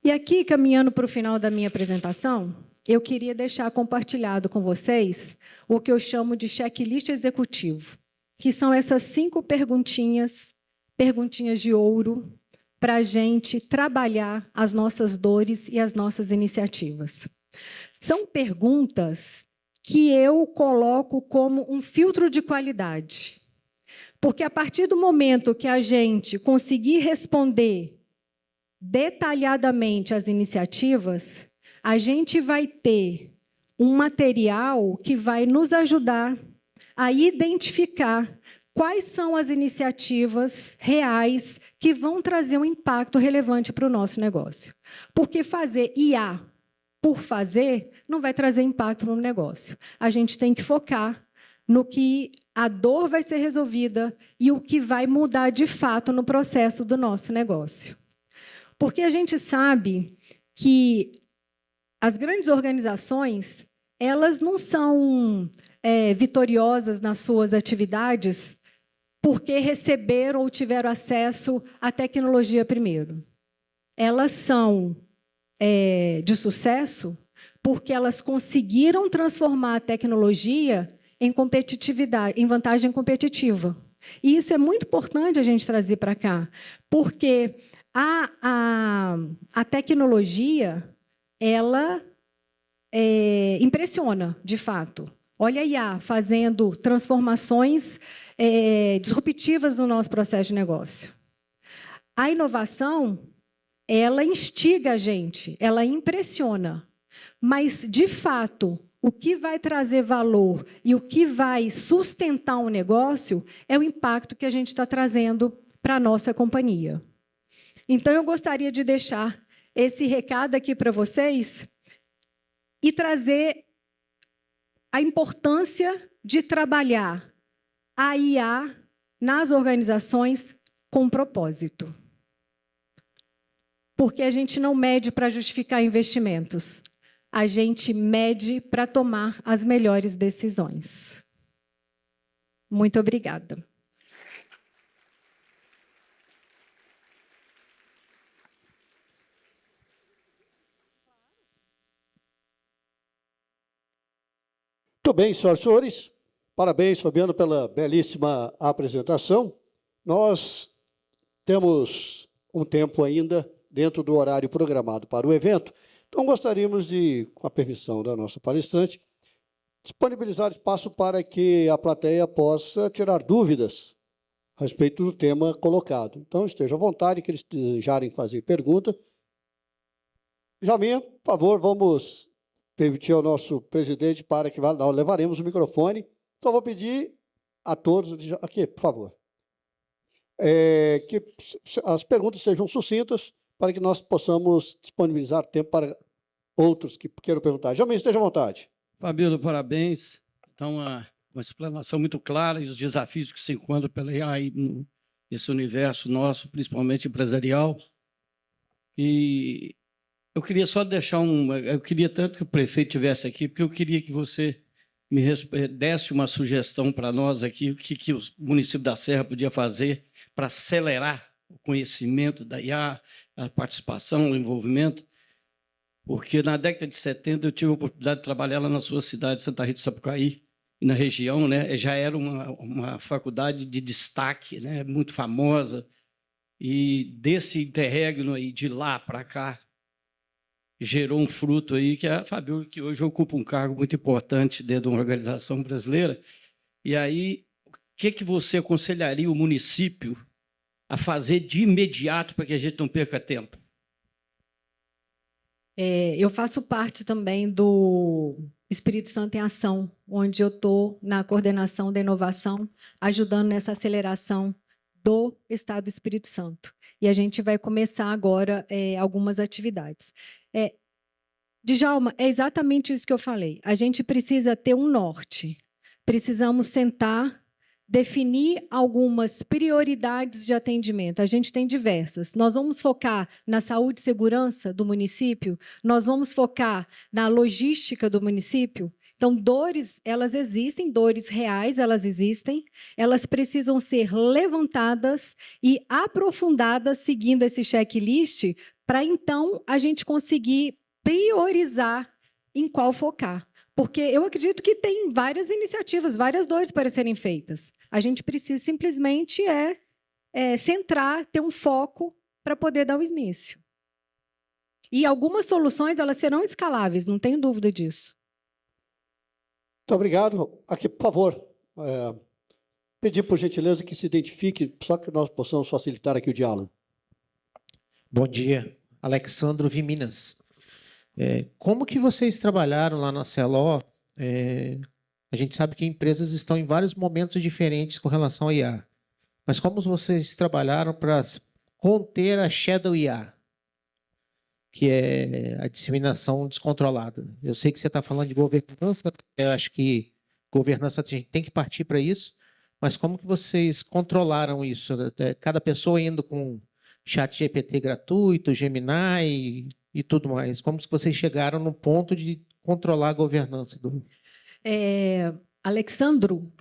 E aqui, caminhando para o final da minha apresentação, eu queria deixar compartilhado com vocês o que eu chamo de checklist executivo, que são essas 5 perguntinhas de ouro, para a gente trabalhar as nossas dores e as nossas iniciativas. São perguntas que eu coloco como um filtro de qualidade. Porque, a partir do momento que a gente conseguir responder detalhadamente as iniciativas, a gente vai ter um material que vai nos ajudar a identificar quais são as iniciativas reais que vão trazer um impacto relevante para o nosso negócio. Porque fazer IA por fazer não vai trazer impacto no negócio. A gente tem que focar no que a dor vai ser resolvida e o que vai mudar de fato no processo do nosso negócio. Porque a gente sabe que as grandes organizações, elas não são vitoriosas nas suas atividades porque receberam ou tiveram acesso à tecnologia primeiro. Elas são de sucesso porque elas conseguiram transformar a tecnologia em competitividade, em vantagem competitiva. E isso é muito importante a gente trazer para cá, porque a tecnologia, ela impressiona, de fato. Olha a IA fazendo transformações disruptivas no nosso processo de negócio. A inovação, ela instiga a gente, ela impressiona. Mas, de fato, o que vai trazer valor e o que vai sustentar um negócio é o impacto que a gente está trazendo para a nossa companhia. Então, eu gostaria de deixar esse recado aqui para vocês e trazer a importância de trabalhar a IA nas organizações com propósito. Porque a gente não mede para justificar investimentos, a gente mede para tomar as melhores decisões. Muito obrigada. Muito bem, senhoras e senhores. Parabéns, Fabiano, pela belíssima apresentação. Nós temos um tempo ainda dentro do horário programado para o evento, então gostaríamos de, com a permissão da nossa palestrante, disponibilizar espaço para que a plateia possa tirar dúvidas a respeito do tema colocado. Então, esteja à vontade, que eles desejarem fazer pergunta. Jaminha, por favor, vamos permitir ao nosso presidente para que nós levaremos o microfone. Só vou pedir a todos, aqui, por favor, que as perguntas sejam sucintas para que nós possamos disponibilizar tempo para outros que queiram perguntar. Jaminha, esteja à vontade. Fabíola, parabéns. Então, uma explanação muito clara e os desafios que se encontram pela AI nesse universo nosso, principalmente empresarial. E eu queria só deixar eu queria tanto que o prefeito estivesse aqui, porque eu queria que você me desse uma sugestão para nós aqui, o que o município da Serra podia fazer para acelerar o conhecimento da IA, a participação, o envolvimento, porque na década de 70 eu tive a oportunidade de trabalhar lá na sua cidade, Santa Rita do Sapucaí, e na região, né, já era uma faculdade de destaque, né, muito famosa, e desse interregno aí, de lá para cá, gerou um fruto aí, que é a Fabíola, que hoje ocupa um cargo muito importante dentro de uma organização brasileira. E aí, o que você aconselharia o município a fazer de imediato para que a gente não perca tempo? Eu faço parte também do Espírito Santo em Ação, onde eu estou na coordenação da inovação, ajudando nessa aceleração do Estado do Espírito Santo. E a gente vai começar agora algumas atividades. Djalma, é exatamente isso que eu falei. A gente precisa ter um norte. Precisamos sentar, definir algumas prioridades de atendimento. A gente tem diversas. Nós vamos focar na saúde e segurança do município, nós vamos focar na logística do município. Então, dores, elas existem, dores reais, elas existem, elas precisam ser levantadas e aprofundadas seguindo esse checklist para, então, a gente conseguir priorizar em qual focar. Porque eu acredito que tem várias iniciativas, várias dores para serem feitas. A gente precisa simplesmente centrar, ter um foco para poder dar o início. E algumas soluções, elas serão escaláveis, não tenho dúvida disso. Muito obrigado. Aqui, por favor, pedir, por gentileza, que se identifique, só que nós possamos facilitar aqui o diálogo. Bom dia. Alexandro Viminas. Como que vocês trabalharam lá na CELO? A gente sabe que empresas estão em vários momentos diferentes com relação ao IA. Mas como vocês trabalharam para conter a Shadow IA, que é a disseminação descontrolada? Eu sei que você está falando de governança, eu acho que governança a gente tem que partir para isso, mas como que vocês controlaram isso? Cada pessoa indo com ChatGPT gratuito, Gemini e tudo mais. Como que vocês chegaram no ponto de controlar a governança do... Alexandro,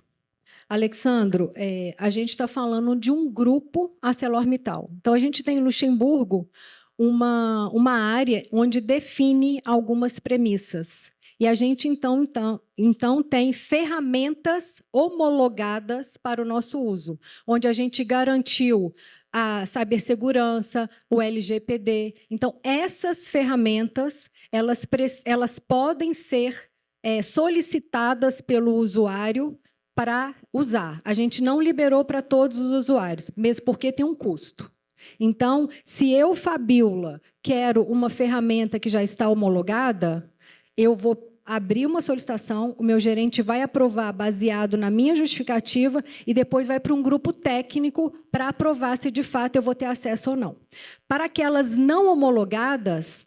a gente está falando de um grupo ArcelorMittal. Então, a gente tem em Luxemburgo uma área onde define algumas premissas. E a gente, então tem ferramentas homologadas para o nosso uso, onde a gente garantiu a cibersegurança, o LGPD. Então, essas ferramentas, elas podem ser solicitadas pelo usuário para usar. A gente não liberou para todos os usuários, mesmo porque tem um custo. Então, se eu, Fabíola, quero uma ferramenta que já está homologada, eu vou abrir uma solicitação, o meu gerente vai aprovar baseado na minha justificativa e depois vai para um grupo técnico para aprovar se, de fato, eu vou ter acesso ou não. Para aquelas não homologadas,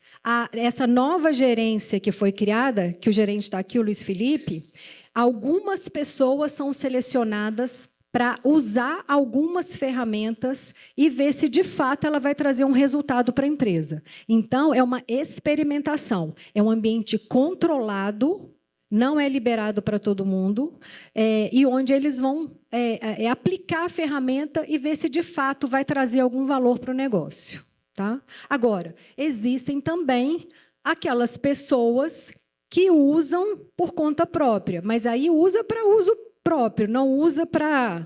essa nova gerência que foi criada, que o gerente está aqui, o Luiz Felipe, algumas pessoas são selecionadas para usar algumas ferramentas e ver se, de fato, ela vai trazer um resultado para a empresa. Então, é uma experimentação, é um ambiente controlado, não é liberado para todo mundo, e onde eles vão aplicar a ferramenta e ver se, de fato, vai trazer algum valor para o negócio. Tá? Agora, existem também aquelas pessoas que usam por conta própria, mas aí usa para uso próprio, não usa para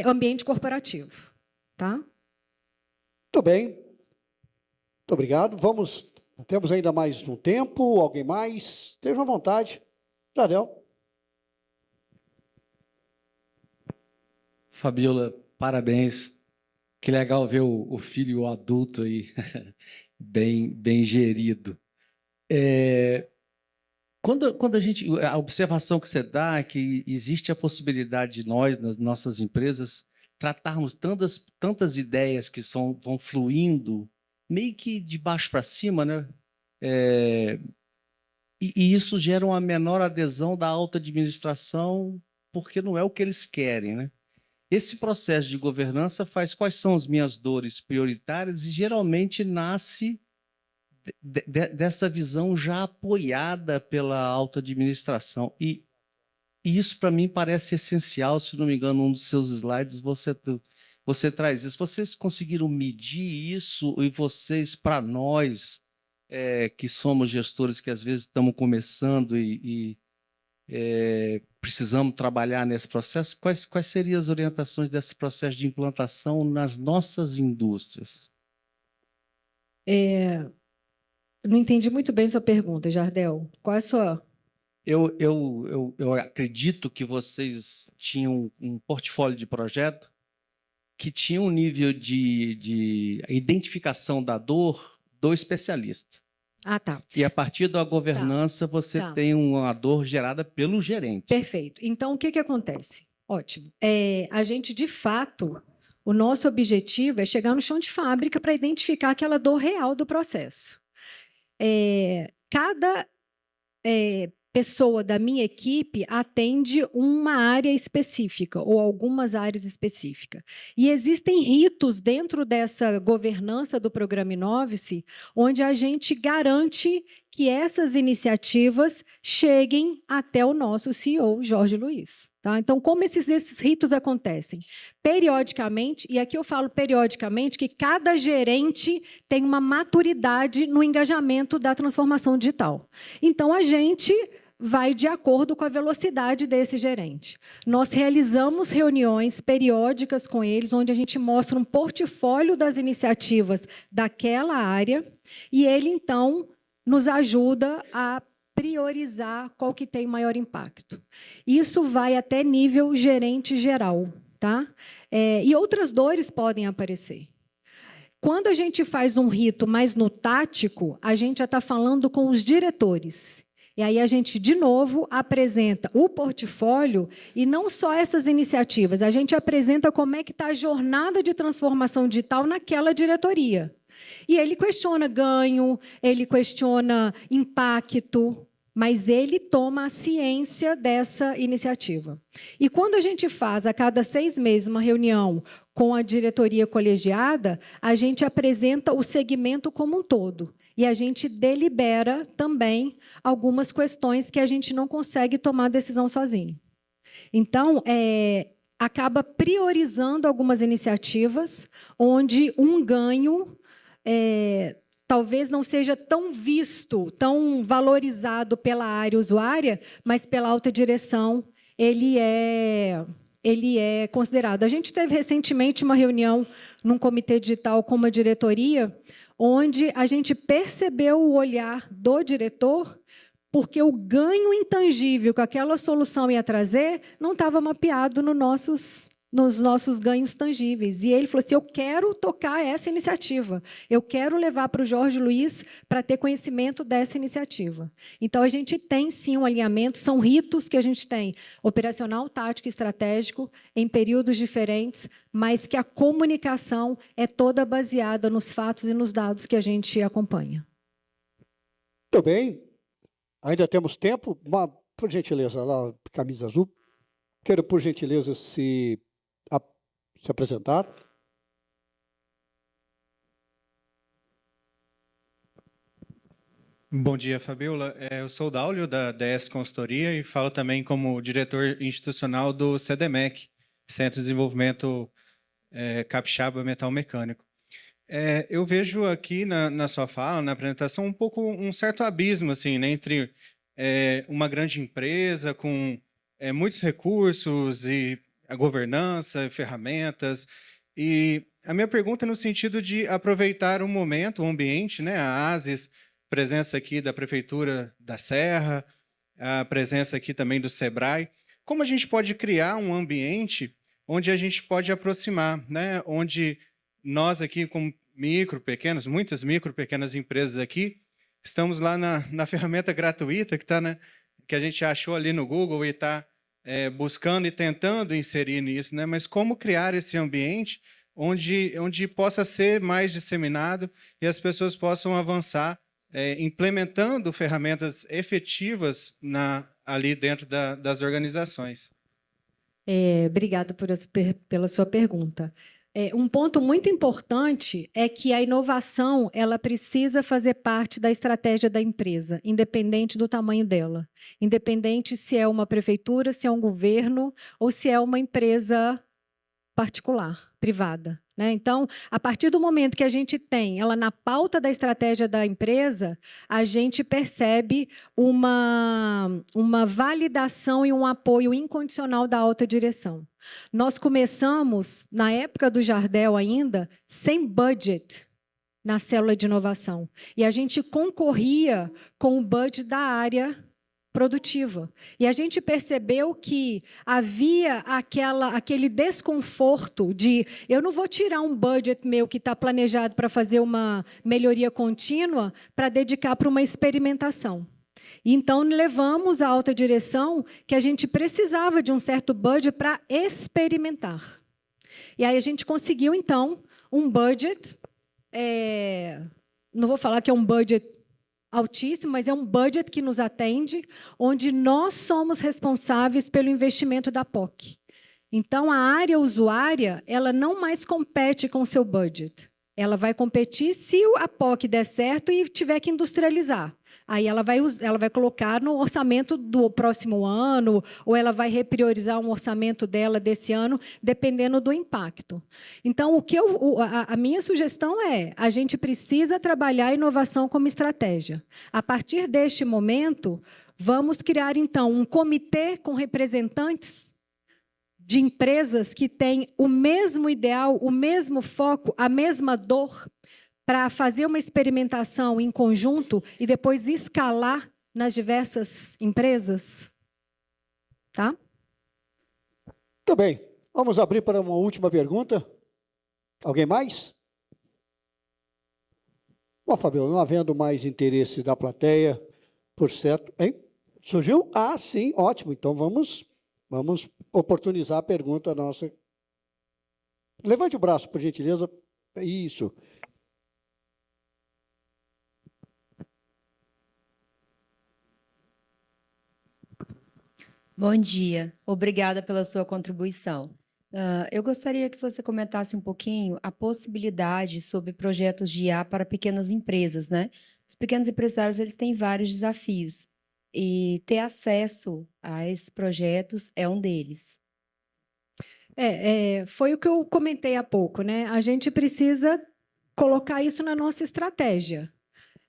ambiente corporativo. Tá? Muito bem. Muito obrigado. Temos ainda mais um tempo. Alguém mais? Estejam à vontade. Jardel. Fabiola, parabéns. Que legal ver o filho adulto aí, bem gerido. Quando a observação que você dá é que existe a possibilidade de nós, nas nossas empresas, tratarmos tantas ideias que vão fluindo, meio que de baixo para cima, né? E isso gera uma menor adesão da alta administração, porque não é o que eles querem, né? Esse processo de governança faz quais são as minhas dores prioritárias e geralmente nasce dessa visão já apoiada pela alta administração. E isso, para mim, parece essencial. Se não me engano, um dos seus slides, você traz isso. Vocês conseguiram medir isso e vocês, para nós, que somos gestores que às vezes estamos começando e precisamos trabalhar nesse processo, quais seriam as orientações desse processo de implantação nas nossas indústrias? Não entendi muito bem sua pergunta, Jardel. Qual é a sua... Eu acredito que vocês tinham um portfólio de projeto que tinha um nível de identificação da dor do especialista. Ah, tá. E a partir da governança, você tem uma dor gerada pelo gerente. Perfeito. Então, o que acontece? Ótimo. A gente, de fato, o nosso objetivo é chegar no chão de fábrica para identificar aquela dor real do processo. Cada pessoa da minha equipe atende uma área específica ou algumas áreas específicas. E existem ritos dentro dessa governança do programa Inove-se, onde a gente garante que essas iniciativas cheguem até o nosso CEO, Jorge Luiz. Tá? Então, como esses ritos acontecem? Periodicamente, e aqui eu falo periodicamente, que cada gerente tem uma maturidade no engajamento da transformação digital. Então, a gente vai de acordo com a velocidade desse gerente. Nós realizamos reuniões periódicas com eles, onde a gente mostra um portfólio das iniciativas daquela área, e ele, então, nos ajuda a priorizar qual que tem maior impacto. Isso vai até nível gerente geral. Tá? E outras dores podem aparecer. Quando a gente faz um rito mais no tático, a gente já está falando com os diretores. E aí a gente, de novo, apresenta o portfólio e não só essas iniciativas, a gente apresenta como é que está a jornada de transformação digital naquela diretoria. E ele questiona ganho, ele questiona impacto, mas ele toma a ciência dessa iniciativa. E quando a gente faz, a cada 6 meses, uma reunião com a diretoria colegiada, a gente apresenta o segmento como um todo. E a gente delibera também algumas questões que a gente não consegue tomar decisão sozinho. Então, acaba priorizando algumas iniciativas onde um ganho talvez não seja tão visto, tão valorizado pela área usuária, mas pela alta direção ele é considerado. A gente teve recentemente uma reunião num comitê digital com uma diretoria, onde a gente percebeu o olhar do diretor, porque o ganho intangível que aquela solução ia trazer não estava mapeado nos nossos nos nossos ganhos tangíveis. E ele falou assim, eu quero tocar essa iniciativa, eu quero levar para o Jorge Luiz para ter conhecimento dessa iniciativa. Então, a gente tem, sim, um alinhamento, são ritos que a gente tem, operacional, tático e estratégico, em períodos diferentes, mas que a comunicação é toda baseada nos fatos e nos dados que a gente acompanha. Muito bem. Ainda temos tempo. Por gentileza, lá, camisa azul. Quero, por gentileza, se apresentar. Bom dia, Fabiola. Eu sou o Daulio, da DS Consultoria, e falo também como diretor institucional do CDMEC, Centro de Desenvolvimento Capixaba Metal Mecânico. Eu vejo aqui na sua fala, na apresentação, um certo abismo assim, né, entre uma grande empresa com muitos recursos e a governança, ferramentas. E a minha pergunta é no sentido de aproveitar o momento, o ambiente, né, a ASIS, presença aqui da Prefeitura da Serra, a presença aqui também do SEBRAE. Como a gente pode criar um ambiente onde a gente pode aproximar, né, onde nós aqui, como muitas micro, pequenas empresas aqui, estamos lá na ferramenta gratuita que a gente achou ali no Google e está buscando e tentando inserir nisso, né? Mas como criar esse ambiente onde possa ser mais disseminado e as pessoas possam avançar implementando ferramentas efetivas ali dentro das organizações. Obrigada pela sua pergunta. Um ponto muito importante é que a inovação ela precisa fazer parte da estratégia da empresa, independente do tamanho dela. Independente se é uma prefeitura, se é um governo ou se é uma empresa particular, privada, né? Então, a partir do momento que a gente tem ela na pauta da estratégia da empresa, a gente percebe uma validação e um apoio incondicional da alta direção. Nós começamos, na época do Jardel ainda, sem budget na célula de inovação. E a gente concorria com o budget da área produtiva. E a gente percebeu que havia aquele desconforto de eu não vou tirar um budget meu que está planejado para fazer uma melhoria contínua para dedicar para uma experimentação. Então, levamos à alta direção que a gente precisava de um certo budget para experimentar. E aí a gente conseguiu, então, um budget, não vou falar que é um budget altíssimo, mas é um budget que nos atende, onde nós somos responsáveis pelo investimento da POC. Então, a área usuária, ela não mais compete com o seu budget. Ela vai competir se a POC der certo e tiver que industrializar. Aí ela vai colocar no orçamento do próximo ano, ou ela vai repriorizar um orçamento dela desse ano, dependendo do impacto. Então, a minha sugestão é, a gente precisa trabalhar a inovação como estratégia. A partir deste momento, vamos criar, então, um comitê com representantes de empresas que têm o mesmo ideal, o mesmo foco, a mesma dor, para fazer uma experimentação em conjunto e depois escalar nas diversas empresas. Tá? Muito bem. Vamos abrir para uma última pergunta. Alguém mais? Bom, Fabiola, não havendo mais interesse da plateia, por certo... Hein? Surgiu? Ah, sim, ótimo. Então, vamos oportunizar a pergunta nossa. Levante o braço, por gentileza. Isso. Bom dia, obrigada pela sua contribuição. Eu gostaria que você comentasse um pouquinho a possibilidade sobre projetos de IA para pequenas empresas, né? Os pequenos empresários eles têm vários desafios e ter acesso a esses projetos é um deles. Foi o que eu comentei há pouco, né? A gente precisa colocar isso na nossa estratégia,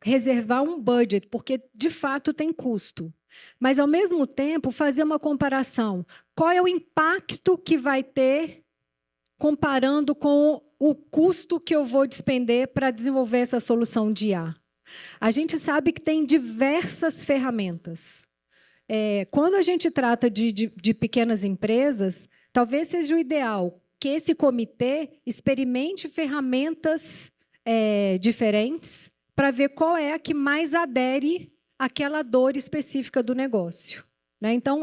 reservar um budget, porque de fato tem custo. Mas, ao mesmo tempo, fazer uma comparação. Qual é o impacto que vai ter comparando com o custo que eu vou despender para desenvolver essa solução de IA? A gente sabe que tem diversas ferramentas. Quando a gente trata de pequenas empresas, talvez seja o ideal que esse comitê experimente ferramentas diferentes para ver qual é a que mais adere àquela dor específica do negócio. Né? Então,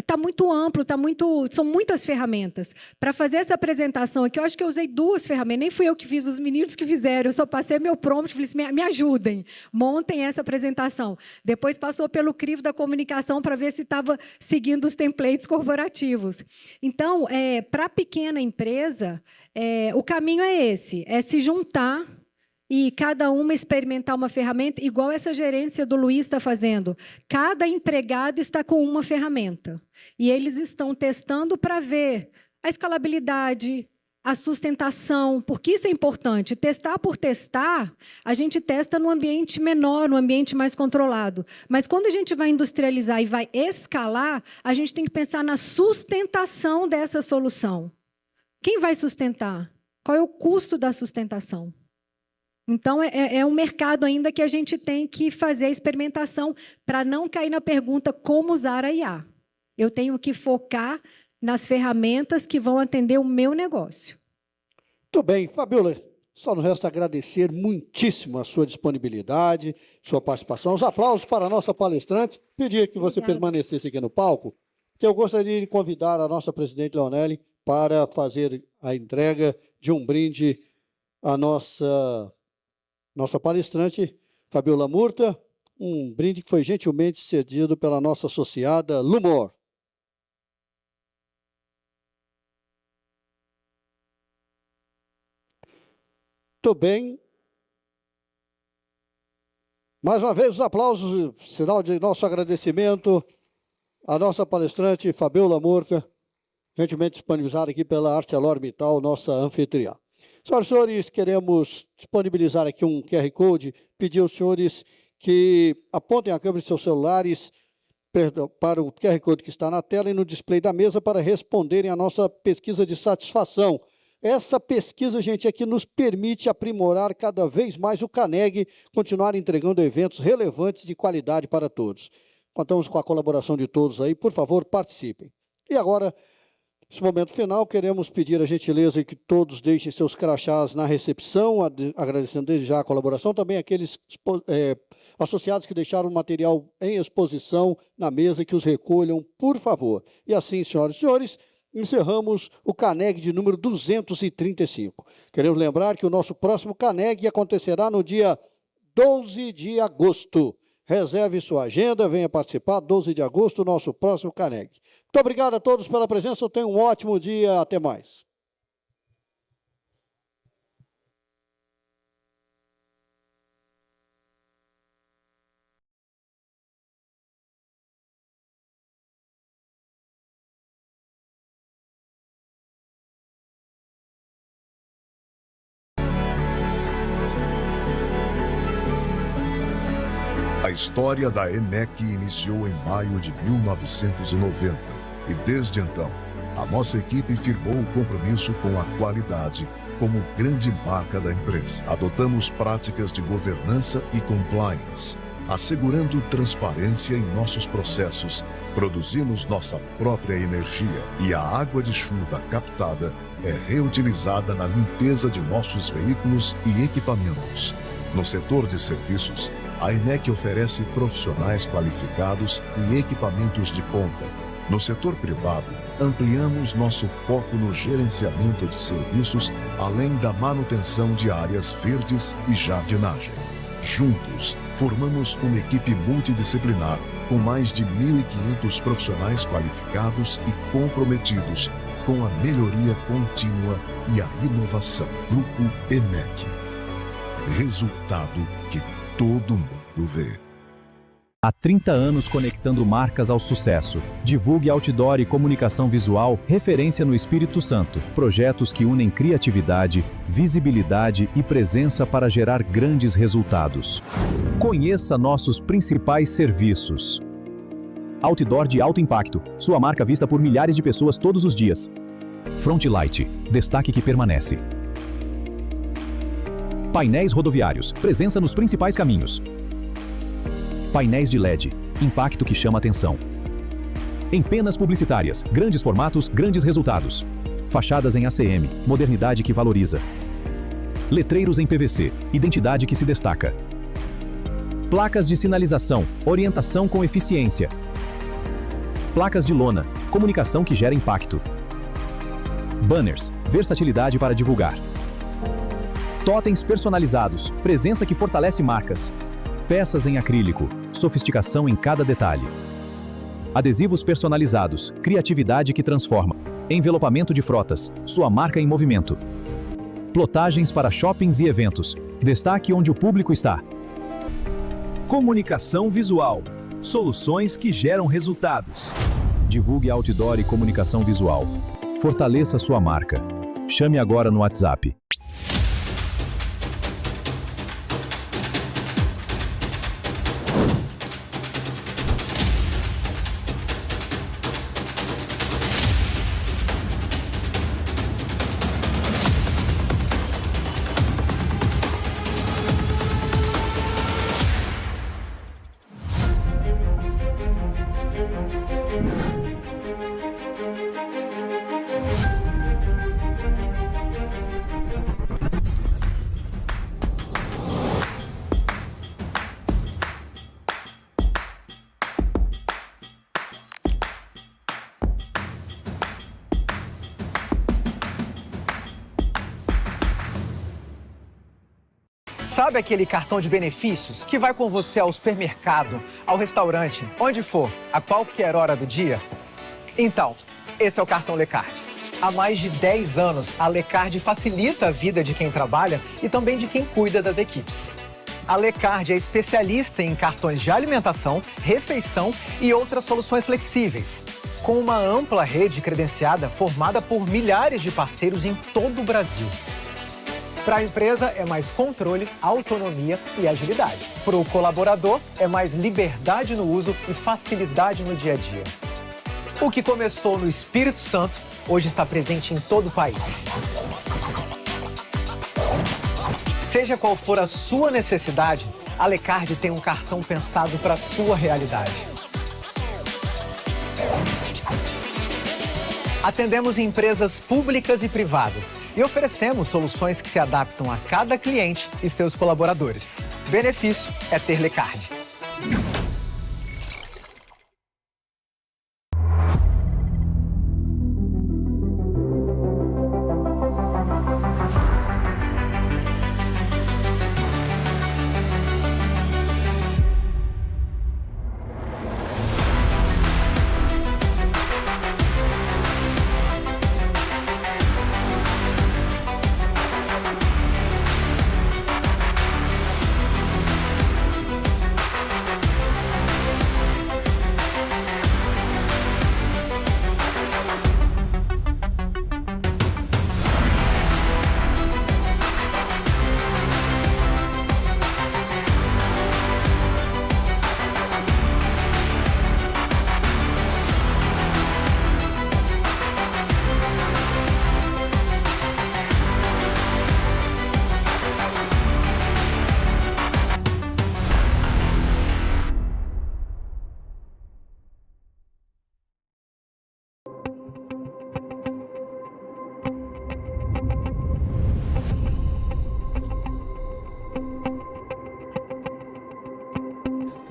tá muito amplo, são muitas ferramentas. Para fazer essa apresentação aqui, eu acho que eu usei 2 ferramentas, nem fui eu que fiz, os meninos que fizeram, eu só passei meu prompt e falei assim, me ajudem, montem essa apresentação. Depois passou pelo crivo da comunicação para ver se estava seguindo os templates corporativos. Então, para a pequena empresa, o caminho é esse, é se juntar e cada uma experimentar uma ferramenta, igual essa gerência do Luiz está fazendo. Cada empregado está com uma ferramenta. E eles estão testando para ver a escalabilidade, a sustentação, porque isso é importante. Testar por testar, a gente testa no ambiente menor, no ambiente mais controlado. Mas quando a gente vai industrializar e vai escalar, a gente tem que pensar na sustentação dessa solução. Quem vai sustentar? Qual é o custo da sustentação? Então, é um mercado ainda que a gente tem que fazer a experimentação para não cair na pergunta como usar a IA. Eu tenho que focar nas ferramentas que vão atender o meu negócio. Muito bem, Fabiola, só nos resta agradecer muitíssimo a sua disponibilidade, sua participação. Os aplausos para a nossa palestrante. Pedir que você permanecesse aqui no palco, que eu gostaria de convidar a nossa presidente Leonelli para fazer a entrega de um brinde à nossa palestrante, Fabiola Murta, um brinde que foi gentilmente cedido pela nossa associada Lumor. Muito bem. Mais uma vez, os aplausos, sinal de nosso agradecimento à nossa palestrante, Fabiola Murta, gentilmente disponibilizada aqui pela ArcelorMittal, nossa anfitriã. Senhoras e senhores, queremos disponibilizar aqui um QR Code, pedir aos senhores que apontem a câmera de seus celulares para o QR Code que está na tela e no display da mesa para responderem à nossa pesquisa de satisfação. Essa pesquisa, gente, é que nos permite aprimorar cada vez mais o CANEG, continuar entregando eventos relevantes de qualidade para todos. Contamos com a colaboração de todos aí, por favor, participem. E agora, nesse momento final, queremos pedir a gentileza que todos deixem seus crachás na recepção, agradecendo desde já a colaboração, também aqueles associados que deixaram o material em exposição na mesa, que os recolham, por favor. E assim, senhoras e senhores, encerramos o CANEG de número 235. Queremos lembrar que o nosso próximo CANEG acontecerá no dia 12 de agosto. Reserve sua agenda, venha participar, 12 de agosto, nosso próximo CANEG. Muito obrigado a todos pela presença, tenham um ótimo dia, até mais. A história da EMEC iniciou em maio de 1990 e, desde então, a nossa equipe firmou o compromisso com a qualidade como grande marca da empresa. Adotamos práticas de governança e compliance, assegurando transparência em nossos processos, produzimos nossa própria energia e a água de chuva captada é reutilizada na limpeza de nossos veículos e equipamentos. No setor de serviços, a EMEC oferece profissionais qualificados e equipamentos de ponta. No setor privado, ampliamos nosso foco no gerenciamento de serviços, além da manutenção de áreas verdes e jardinagem. Juntos, formamos uma equipe multidisciplinar com mais de 1.500 profissionais qualificados e comprometidos com a melhoria contínua e a inovação. Grupo EMEC. Resultado que todo mundo vê. Há 30 anos conectando marcas ao sucesso. Divulgue Outdoor e Comunicação Visual, referência no Espírito Santo. Projetos que unem criatividade, visibilidade e presença para gerar grandes resultados. Conheça nossos principais serviços. Outdoor de alto impacto. Sua marca vista por milhares de pessoas todos os dias. Frontlight. Destaque que permanece. Painéis rodoviários. Presença nos principais caminhos. Painéis de LED. Impacto que chama atenção. Em penas publicitárias, grandes formatos, grandes resultados. Fachadas em ACM, modernidade que valoriza. Letreiros em PVC, identidade que se destaca. Placas de sinalização, orientação com eficiência. Placas de lona, comunicação que gera impacto. Banners, versatilidade para divulgar. Totens personalizados, presença que fortalece marcas. Peças em acrílico, sofisticação em cada detalhe. Adesivos personalizados, criatividade que transforma. Envelopamento de frotas, sua marca em movimento. Plotagens para shoppings e eventos, destaque onde o público está. Comunicação visual, soluções que geram resultados. Divulgue outdoor e comunicação visual. Fortaleça sua marca. Chame agora no WhatsApp. Sabe aquele cartão de benefícios que vai com você ao supermercado, ao restaurante, onde for, a qualquer hora do dia? Então, esse é o cartão Lecard. Há mais de 10 anos, a Lecard facilita a vida de quem trabalha e também de quem cuida das equipes. A Lecard é especialista em cartões de alimentação, refeição e outras soluções flexíveis, com uma ampla rede credenciada formada por milhares de parceiros em todo o Brasil. Para a empresa é mais controle, autonomia e agilidade. Para o colaborador é mais liberdade no uso e facilidade no dia a dia. O que começou no Espírito Santo, hoje está presente em todo o país. Seja qual for a sua necessidade, a Lecard tem um cartão pensado para a sua realidade. Atendemos empresas públicas e privadas e oferecemos soluções que se adaptam a cada cliente e seus colaboradores. Benefício é ter Lecard.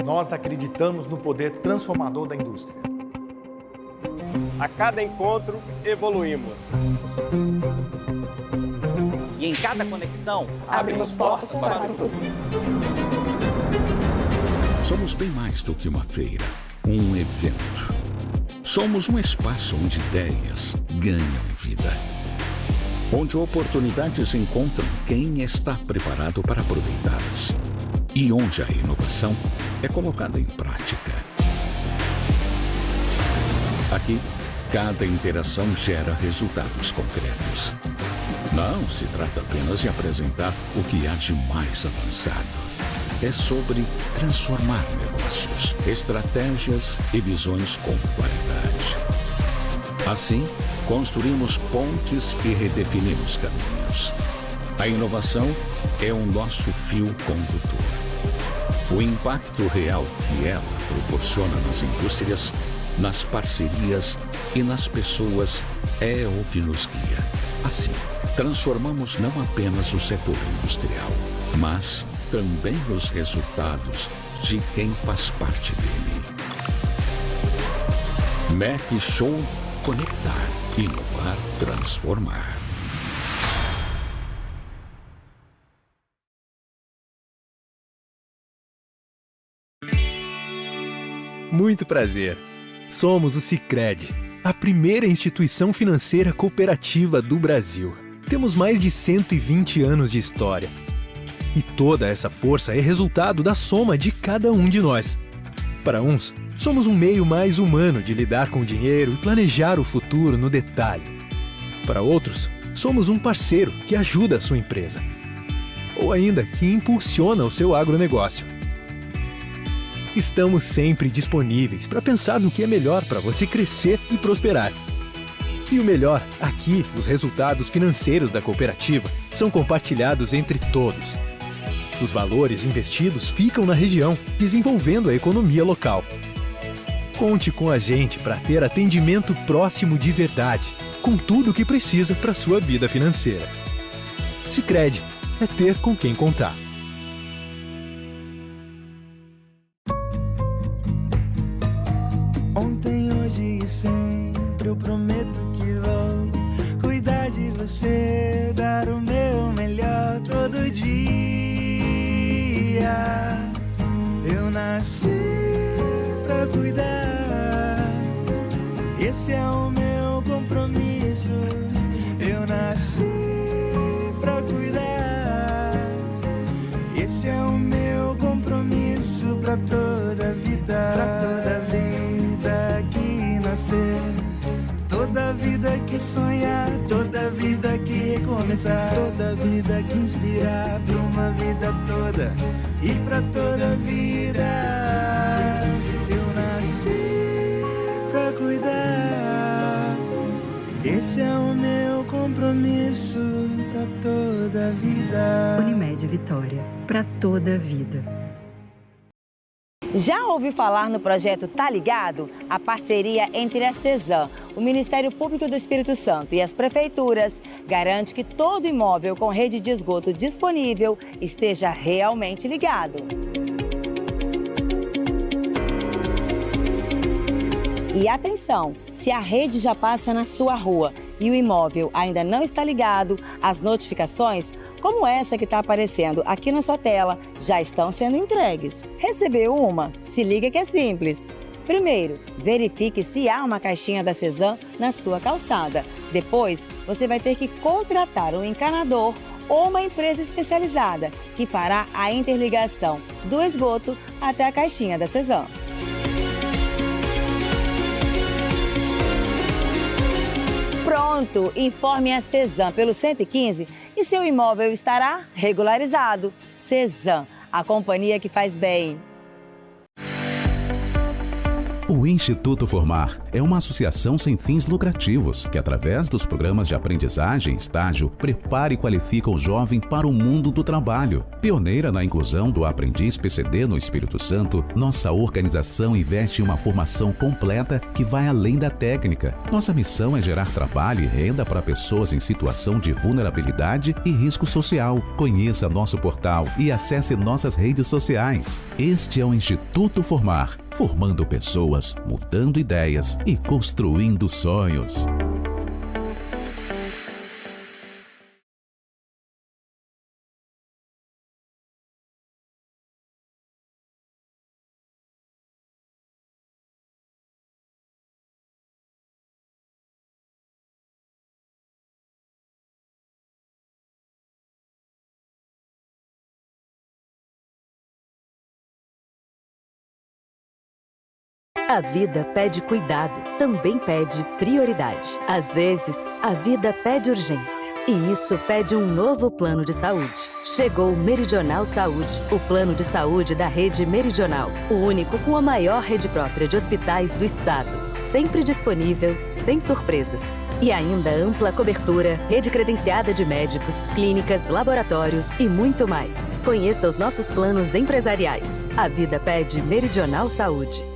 Nós acreditamos no poder transformador da indústria. A cada encontro, evoluímos. E em cada conexão, abrimos portas para o futuro. Somos bem mais do que uma feira, um evento. Somos um espaço onde ideias ganham vida. Onde oportunidades encontram quem está preparado para aproveitá-las. E onde a inovação é colocada em prática. Aqui, cada interação gera resultados concretos. Não se trata apenas de apresentar o que há de mais avançado. É sobre transformar negócios, estratégias e visões com qualidade. Assim, construímos pontes e redefinimos caminhos. A inovação é o nosso fio condutor. O impacto real que ela proporciona nas indústrias nas parcerias e nas pessoas é o que nos guia. Assim, transformamos não apenas o setor industrial, mas também os resultados de quem faz parte dele. MEC Show Conectar, inovar, transformar. Muito prazer. Somos o Sicredi, a primeira instituição financeira cooperativa do Brasil. Temos mais de 120 anos de história. E toda essa força é resultado da soma de cada um de nós. Para uns, somos um meio mais humano de lidar com o dinheiro e planejar o futuro no detalhe. Para outros, somos um parceiro que ajuda a sua empresa. Ou ainda que impulsiona o seu agronegócio. Estamos sempre disponíveis para pensar no que é melhor para você crescer e prosperar. E o melhor, aqui, os resultados financeiros da cooperativa são compartilhados entre todos. Os valores investidos ficam na região, desenvolvendo a economia local. Conte com a gente para ter atendimento próximo de verdade, com tudo o que precisa para a sua vida financeira. Sicredi, é ter com quem contar. Ontem, hoje e sempre eu prometo que vou cuidar de você, dar o meu melhor todo dia. Eu nasci pra cuidar, esse é o meu compromisso. Eu nasci pra cuidar, esse é o meu compromisso pra toda a vida, pra toda a vida que nascer, toda vida que sonhar, toda vida que recomeçar, toda vida que inspirar pra uma vida toda e pra toda a vida. Eu nasci pra cuidar, esse é o meu compromisso pra toda a vida. Unimed Vitória, pra toda a vida. Já ouviu falar no projeto Tá Ligado? A parceria entre a CESAM, o Ministério Público do Espírito Santo e as prefeituras garante que todo imóvel com rede de esgoto disponível esteja realmente ligado. E atenção, se a rede já passa na sua rua e o imóvel ainda não está ligado, as notificações, como essa que está aparecendo aqui na sua tela, já estão sendo entregues. Recebeu uma? Se liga que é simples. Primeiro, verifique se há uma caixinha da CESAM na sua calçada. Depois, você vai ter que contratar um encanador ou uma empresa especializada que fará a interligação do esgoto até a caixinha da CESAM. Pronto! Informe a CESAM pelo 115 e seu imóvel estará regularizado. CESAM, a companhia que faz bem. O Instituto Formar é uma associação sem fins lucrativos que, através dos programas de aprendizagem e estágio, prepara e qualifica o jovem para o mundo do trabalho. Pioneira na inclusão do aprendiz PCD no Espírito Santo, nossa organização investe em uma formação completa que vai além da técnica. Nossa missão é gerar trabalho e renda para pessoas em situação de vulnerabilidade e risco social. Conheça nosso portal e acesse nossas redes sociais. Este é o Instituto Formar, formando pessoas, mudando ideias e construindo sonhos. A vida pede cuidado, também pede prioridade. Às vezes, a vida pede urgência. E isso pede um novo plano de saúde. Chegou o Meridional Saúde, o plano de saúde da rede Meridional. O único com a maior rede própria de hospitais do estado. Sempre disponível, sem surpresas. E ainda ampla cobertura, rede credenciada de médicos, clínicas, laboratórios e muito mais. Conheça os nossos planos empresariais. A vida pede Meridional Saúde.